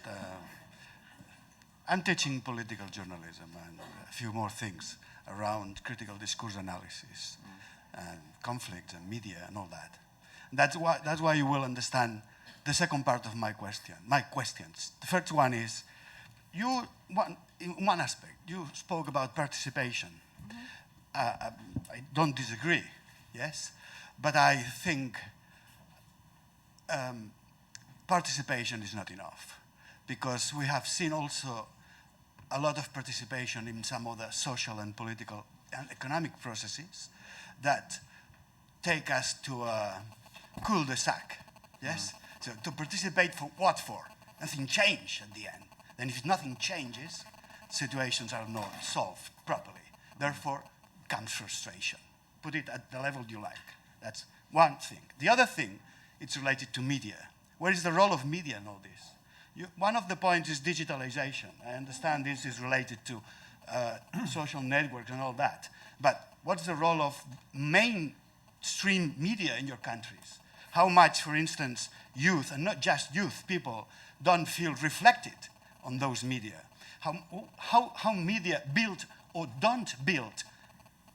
I'm teaching political journalism and a few more things around critical discourse analysis and conflict and media and all that. That's why you will understand the second part of my questions. The first one is, in one aspect, you spoke about participation. I don't disagree, yes, but I think participation is not enough, because we have seen also a lot of participation in some of the social and political and economic processes that take us to a cul-de-sac, yes? So to participate for what for? Nothing changed at the end. Then if nothing changes, situations are not solved properly. Therefore comes frustration. Put it at the level you like. That's one thing. The other thing, it's related to media. Where is the role of media in all this? One of the points is digitalization. I understand this is related to social networks and all that. But what's the role of mainstream media in your countries? How much, for instance, youth, and not just youth, people don't feel reflected on those media? How media build or don't build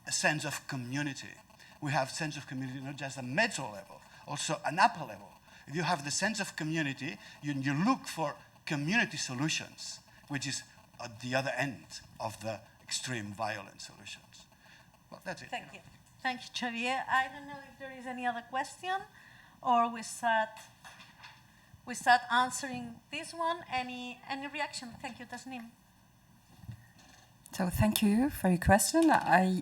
a sense of community? We have sense of community not just at meso level, also an upper level. If you have the sense of community, you look for community solutions, which is at the other end of the extreme violent solutions. Well, that's it. Thank you. Thank you, Xavier. I don't know if there is any other question, or we start answering this one. Any reaction? Thank you, Tasnim. So thank you for your question.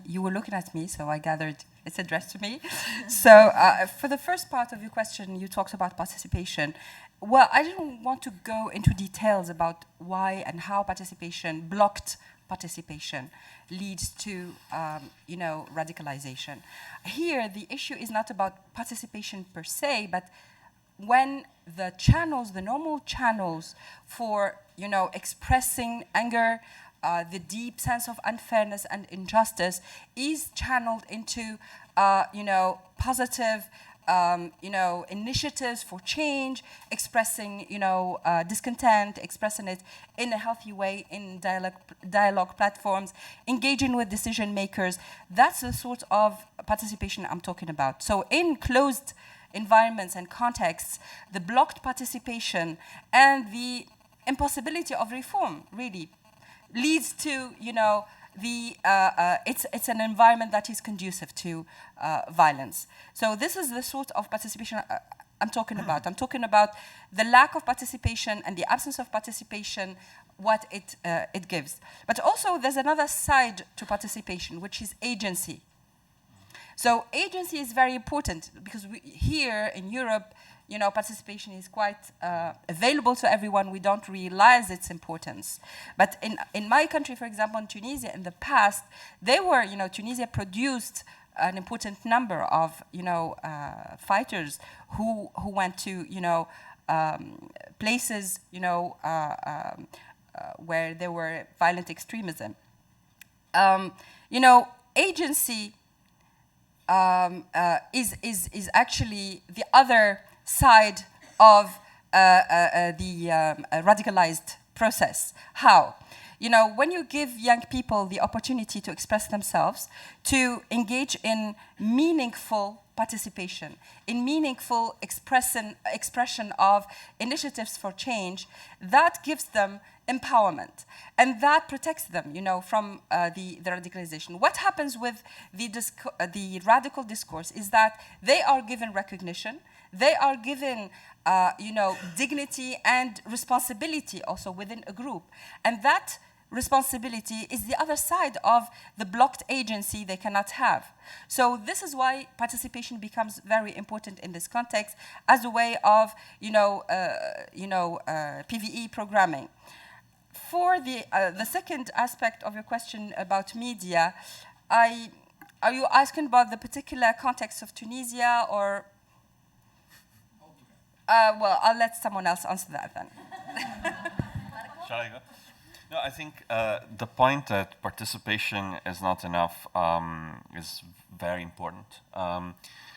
You were looking at me, so I gathered it's addressed to me. So for the first part of your question, you talked about participation. Well, I didn't want to go into details about why and how participation, blocked participation, leads to radicalization. Here, the issue is not about participation per se, but when the channels, the normal channels for expressing anger, the deep sense of unfairness and injustice is channeled into, positive, initiatives for change, expressing, discontent, expressing it in a healthy way in dialogue platforms, engaging with decision makers. That's the sort of participation I'm talking about. So in closed environments and contexts, the blocked participation and the impossibility of reform really leads to, it's an environment that is conducive to violence. So this is the sort of participation I'm talking about. I'm talking about the lack of participation and the absence of participation, what it gives. But also there's another side to participation, which is agency. So agency is very important because here in Europe, participation is quite available to everyone. We don't realize its importance. But in my country, for example, in Tunisia, in the past, Tunisia produced an important number of, fighters who went to, places, where there were violent extremism. Agency is actually the other side of the radicalized process. How? When you give young people the opportunity to express themselves, to engage in meaningful participation, in meaningful expression of initiatives for change, that gives them empowerment, and that protects them, from the radicalization. What happens with the radical discourse is that they are given recognition, they are given, dignity and responsibility also within a group, and that responsibility is the other side of the blocked agency they cannot have. So this is why participation becomes very important in this context as a way of, PVE programming. For the second aspect of your question about media, are you asking about the particular context of Tunisia, or? Well, I'll let someone else answer that then. Shall I go? No, I think the point that participation is not enough is very important.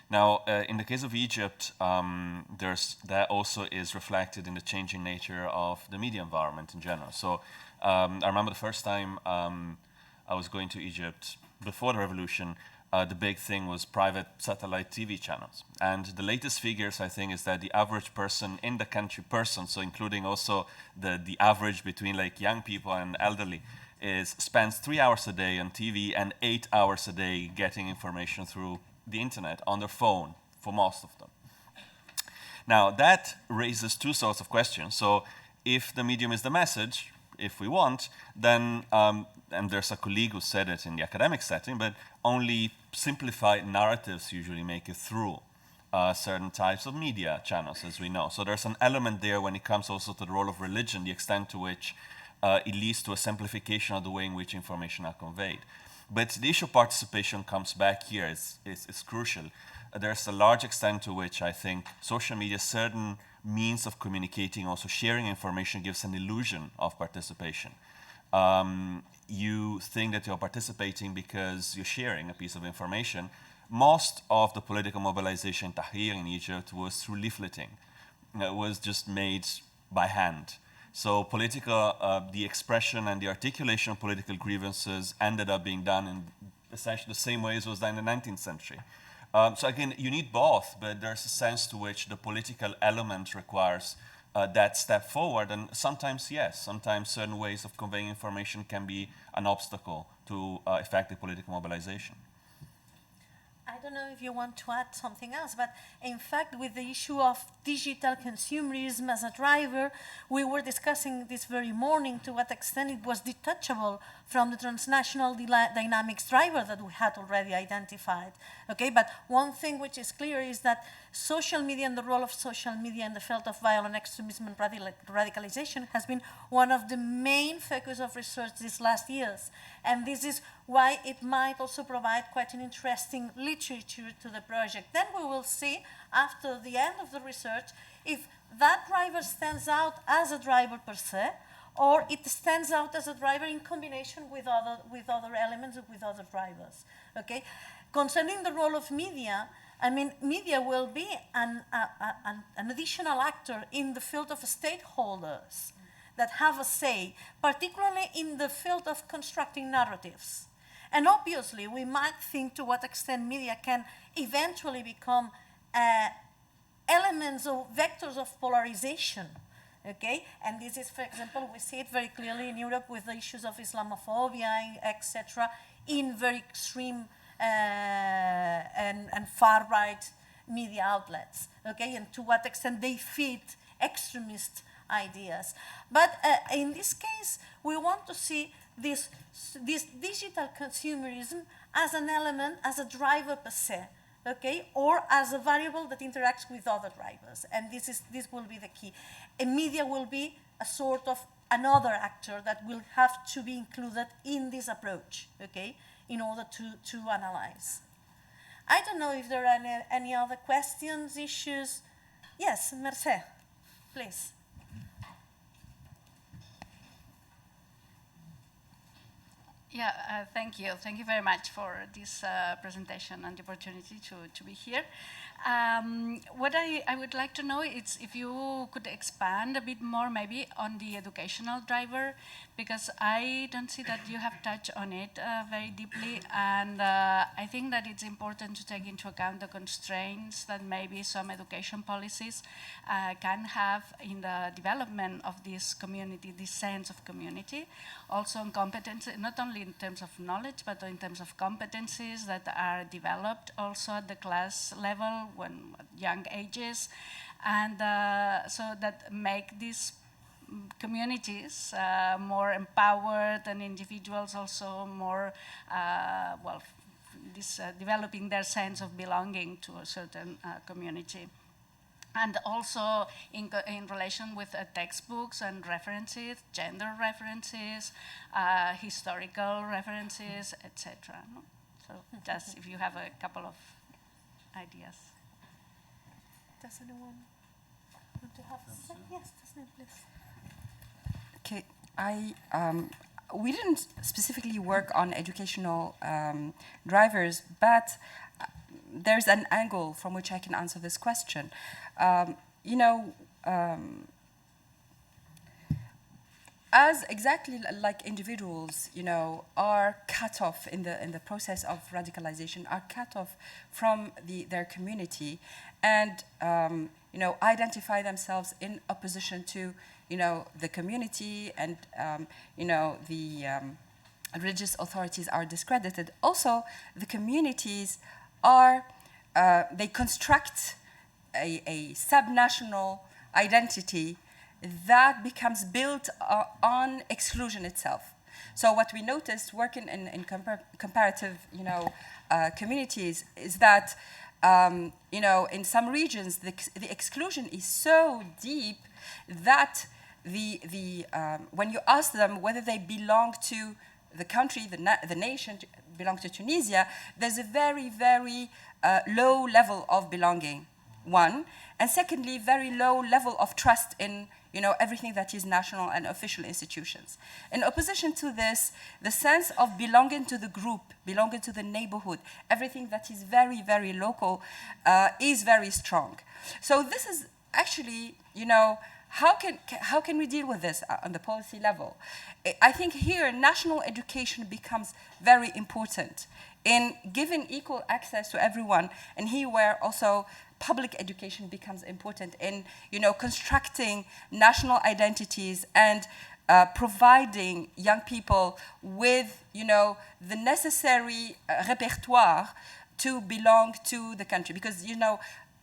Now, in the case of Egypt, that also is reflected in the changing nature of the media environment in general. So I remember the first time I was going to Egypt before the revolution, the big thing was private satellite TV channels. And the latest figures, I think, is that the average person in the country, so including also the average between like young people and elderly, spends 3 hours a day on TV and 8 hours a day getting information through the internet on their phone, for most of them. Now, that raises two sorts of questions. So if the medium is the message, if we want, then, and there's a colleague who said it in the academic setting, but only simplified narratives usually make it through certain types of media channels, as we know. So there's an element there when it comes also to the role of religion, the extent to which it leads to a simplification of the way in which information are conveyed. But the issue of participation comes back here, it's crucial. There's a large extent to which I think social media, certain means of communicating, also sharing information, gives an illusion of participation. You think that you're participating because you're sharing a piece of information. Most of the political mobilization Tahrir in Egypt was through leafleting. It was just made by hand. So the expression and the articulation of political grievances ended up being done in essentially the same way as was done in the 19th century. So again, you need both, but there's a sense to which the political element requires that step forward. And sometimes, yes, sometimes certain ways of conveying information can be an obstacle to effective political mobilization. I don't know if you want to add something else, but in fact, with the issue of digital consumerism as a driver, we were discussing this very morning to what extent it was detachable from the transnational dynamics driver that we had already identified. Okay, but one thing which is clear is that social media and the role of social media in the field of violent extremism and radicalization has been one of the main focus of research these last years. And this is why it might also provide quite an interesting literature to the project. Then we will see, after the end of the research, if that driver stands out as a driver per se, or it stands out as a driver in combination with other elements, with other drivers. Okay? Concerning the role of media, I mean, media will be an additional actor in the field of stakeholders that have a say, particularly in the field of constructing narratives. And obviously, we might think to what extent media can eventually become elements or vectors of polarization. Okay, and this is, for example, we see it very clearly in Europe with the issues of Islamophobia, etc., in very extreme and far-right media outlets. Okay, and to what extent they feed extremist ideas. But in this case, we want to see this digital consumerism as an element, as a driver per se. Okay, or as a variable that interacts with other drivers, and this will be the key. And media will be a sort of another actor that will have to be included in this approach, okay, in order to analyze. I don't know if there are any other questions, issues. Yes, Mercè, please. Yeah, thank you. Thank you very much for this presentation and the opportunity to be here. What I would like to know is if you could expand a bit more maybe on the educational driver, because I don't see that you have touched on it very deeply, and I think that it's important to take into account the constraints that maybe some education policies can have in the development of this community, this sense of community, also on competence, not only in terms of knowledge, but in terms of competencies that are developed also at the class level when at young ages, and so that make these communities more empowered and individuals also more, developing their sense of belonging to a certain community. And also in relation with textbooks and references, gender references, historical references, etc. No? So just if you have a couple of ideas. Does anyone want to have some? Yes, Tasneem, please. Okay, we didn't specifically work on educational drivers, but there's an angle from which I can answer this question. As exactly like individuals, are cut off in the process of radicalization, are cut off from their community, and identify themselves in opposition to the community, and the religious authorities are discredited. Also, the communities are they construct a subnational identity that becomes built on exclusion itself. So what we noticed working in comparative, communities is that, in some regions the exclusion is so deep that when you ask them whether they belong to the country, the nation, belong to Tunisia, there's a very, very low level of belonging. One, and secondly, very low level of trust in everything that is national and official institutions. In opposition to this, the sense of belonging to the group, belonging to the neighborhood, everything that is very, very local, is very strong. So this is actually, how can we deal with this on the policy level? I think here national education becomes very important in giving equal access to everyone, and here where also public education becomes important in, constructing national identities and providing young people with, the necessary repertoire to belong to the country. Because,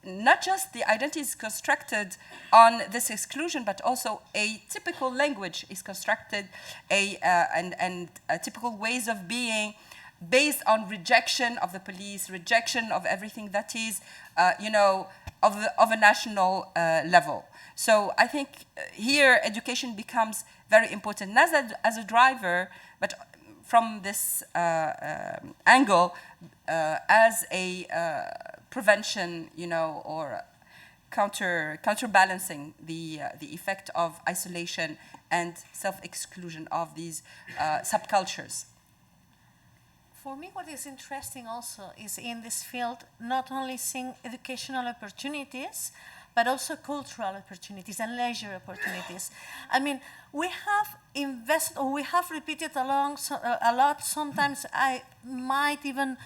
not just the identity is constructed on this exclusion, but also a typical language is constructed, and typical ways of being based on rejection of the police, rejection of everything that is, of a national level. So I think here education becomes very important, not as a driver, but from this angle, as a prevention, or counterbalancing the effect of isolation and self-exclusion of these subcultures. For me, what is interesting also is in this field, not only seeing educational opportunities, but also cultural opportunities and leisure opportunities. I mean, we have invested, or we have repeated a lot, sometimes I might even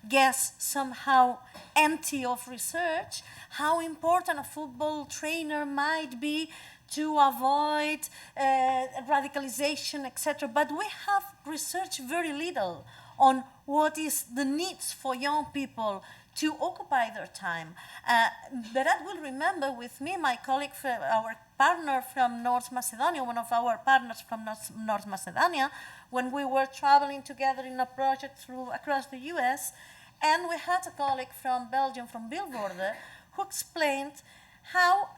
guess somehow empty of research, how important a football trainer might be to avoid radicalization, etc. But we have researched very little on what is the needs for young people to occupy their time. But I will remember with me, my colleague, our partner from North Macedonia, one of our partners from North Macedonia, when we were traveling together in a project across the US, and we had a colleague from Belgium, from Vilvoorde, who explained how,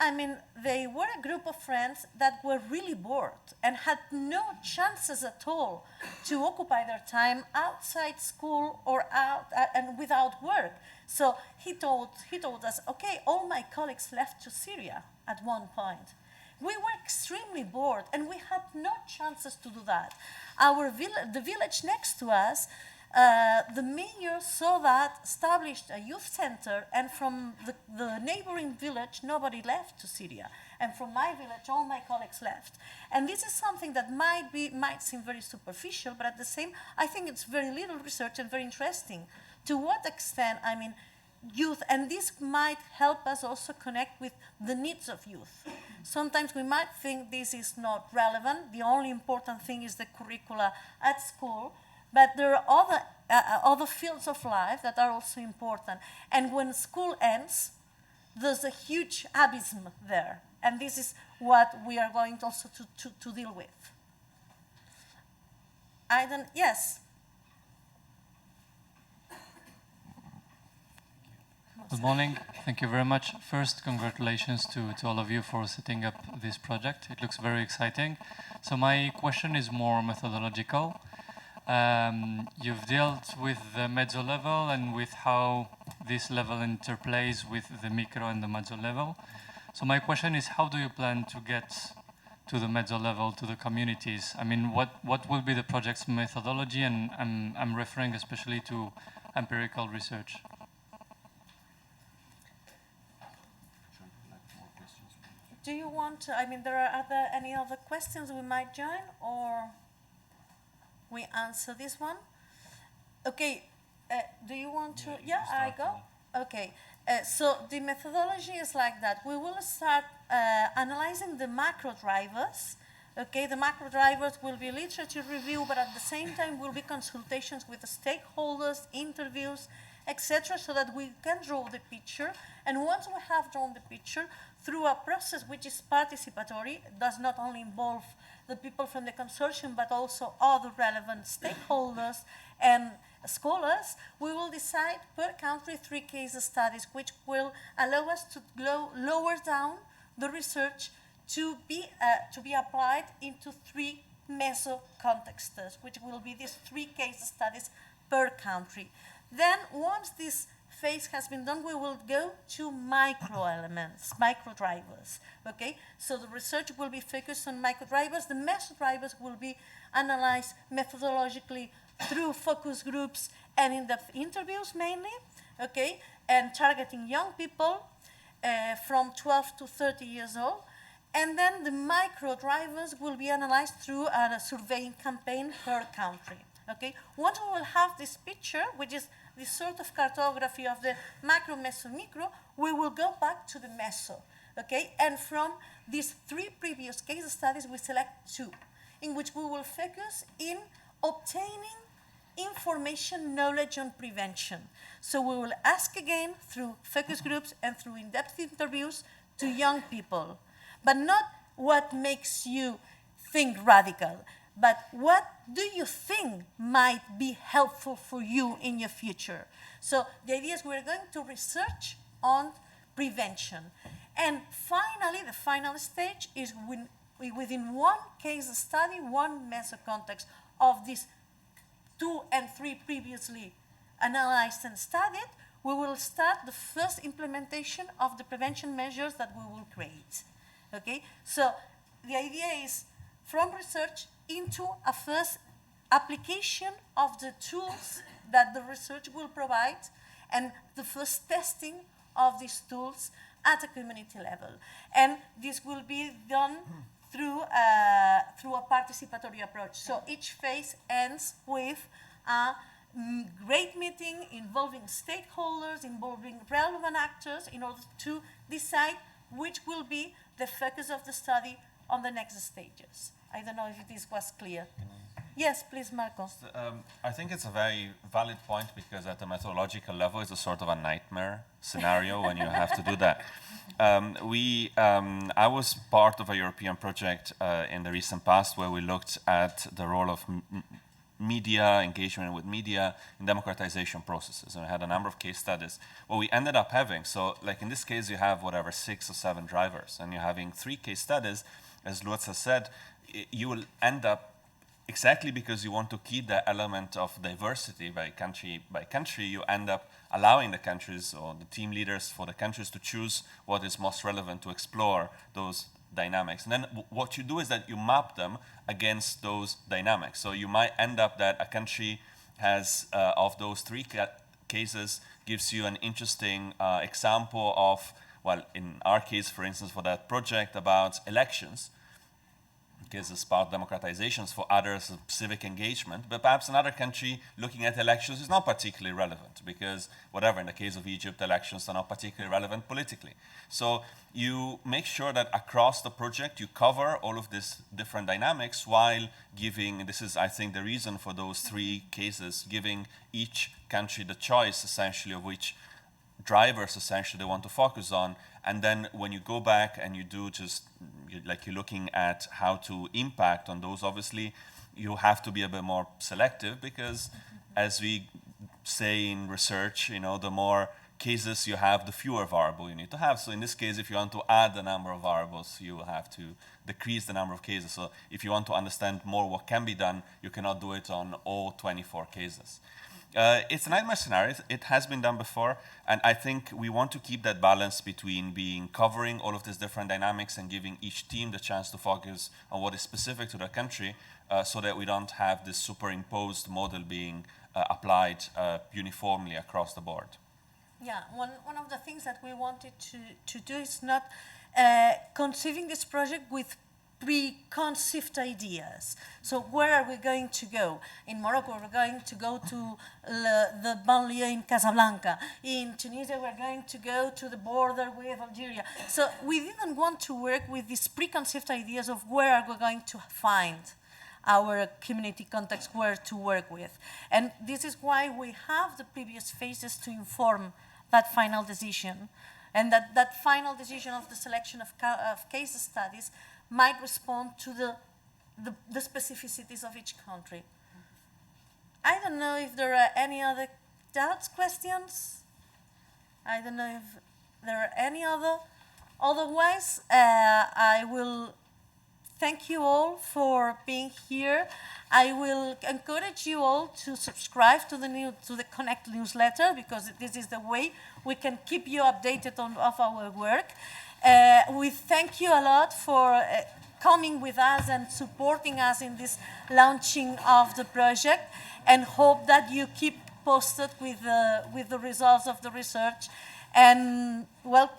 they were a group of friends that were really bored and had no chances at all to occupy their time outside school or out and without work. So he told us, okay, all my colleagues left to Syria at one point. We were extremely bored and we had no chances to do that. The village next to us, the mayor saw that, established a youth center, and from the neighboring village, nobody left to Syria. And from my village, all my colleagues left. And this is something that might seem very superficial, but at the same, I think it's very little research and very interesting. To what extent, youth, and this might help us also connect with the needs of youth. Sometimes we might think this is not relevant. The only important thing is the curricula at school. But there are other fields of life that are also important. And when school ends, there's a huge abysm there. And this is what we are going also to deal with. Yes? Good morning. Thank you very much. First, congratulations to all of you for setting up this project. It looks very exciting. So my question is more methodological. You've dealt with the mezzo level and with how this level interplays with the micro and the mezzo level. So my question is, how do you plan to get to the mezzo level, to the communities? What will be the project's methodology? And I'm referring especially to empirical research. Do you want to, there are any other questions we might join, or we answer this one? Okay, do you want to, I go? Okay, so the methodology is like that. We will start analyzing the macro drivers. Okay, the macro drivers will be literature review, but at the same time will be consultations with the stakeholders, interviews, etc., so that we can draw the picture. And once we have drawn the picture, through a process which is participatory, it does not only involve the people from the consortium, but also other relevant stakeholders and scholars, we will decide per country 3 case studies, which will allow us to lower down the research to be applied into 3 meso contexts, which will be these 3 case studies per country. Then once this phase has been done, we will go to micro elements, micro drivers, okay? So the research will be focused on micro drivers. The meso drivers will be analyzed methodologically through focus groups and in-depth interviews mainly, okay? And targeting young people from 12 to 30 years old. And then the micro drivers will be analyzed through a surveying campaign per country. Okay? Once we will have this picture, which is this sort of cartography of the macro, meso, micro, we will go back to the meso. Okay? And from these 3 previous case studies, we select 2, in which we will focus in obtaining information, knowledge on prevention. So we will ask again through focus groups and through in-depth interviews to young people, but not what makes you think radical, but what do you think might be helpful for you in your future? So the idea is we're going to research on prevention. And finally, the final stage is within 1 case study, 1 meso context of these 2 and 3 previously analyzed and studied, we will start the first implementation of the prevention measures that we will create. Okay? So the idea is from research into a first application of the tools that the research will provide and the first testing of these tools at a community level. And this will be done through a participatory approach. So each phase ends with a great meeting involving stakeholders, involving relevant actors in order to decide which will be the focus of the study on the next stages. I don't know if this was clear. Yes, please, Marco. I think it's a very valid point because at the methodological level, it's a sort of a nightmare scenario when you have to do that. I was part of a European project in the recent past where we looked at the role of media, engagement with media in democratization processes. And we had a number of case studies. What we ended up having, so like in this case, you have whatever, 6 or 7 drivers, and you're having 3 case studies, as Lutz has said, you will end up exactly because you want to keep the element of diversity by country, you end up allowing the countries or the team leaders for the countries to choose what is most relevant to explore those dynamics. And then what you do is that you map them against those dynamics. So you might end up that a country has, of those 3 cases, gives you an interesting example of, well, in our case, for instance, for that project about elections, because it's about democratizations, for others civic engagement, but perhaps another country looking at elections is not particularly relevant because whatever, in the case of Egypt, elections are not particularly relevant politically. So you make sure that across the project you cover all of these different dynamics while giving, this is I think the reason for those 3 cases, giving each country the choice essentially of which drivers essentially they want to focus on. And then when you go back and you do just, like you're looking at how to impact on those, obviously you have to be a bit more selective because as we say in research, you know, the more cases you have, the fewer variables you need to have. So in this case, if you want to add the number of variables, you will have to decrease the number of cases. So if you want to understand more what can be done, you cannot do it on all 24 cases. It's a nightmare scenario. It has been done before, and I think we want to keep that balance between covering all of these different dynamics and giving each team the chance to focus on what is specific to their country, so that we don't have this superimposed model being applied uniformly across the board. Yeah, one of the things that we wanted to do is not conceiving this project with preconceived ideas. So where are we going to go? In Morocco, we're going to go to the banlieue in Casablanca. In Tunisia, we're going to go to the border with Algeria. So we didn't want to work with these preconceived ideas of where are we going to find our community context, where to work with. And this is why we have the previous phases to inform that final decision. And that final decision of the selection of case studies might respond to the specificities of each country. I don't know if there are any other doubts, questions. I don't know if there are any other. Otherwise, I will thank you all for being here. I will encourage you all to subscribe to the Connekt newsletter because this is the way we can keep you updated of our work. We thank you a lot for coming with us and supporting us in this launching of the project, and hope that you keep posted with the results of the research. And well,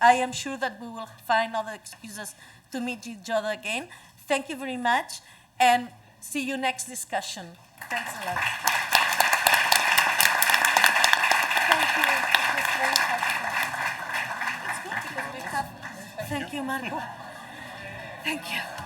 I am sure that we will find other excuses to meet each other again. Thank you very much, and see you next discussion. Thanks a lot. Thank you. It was very helpful. It's good because we have. Thank you, Marco. Thank you.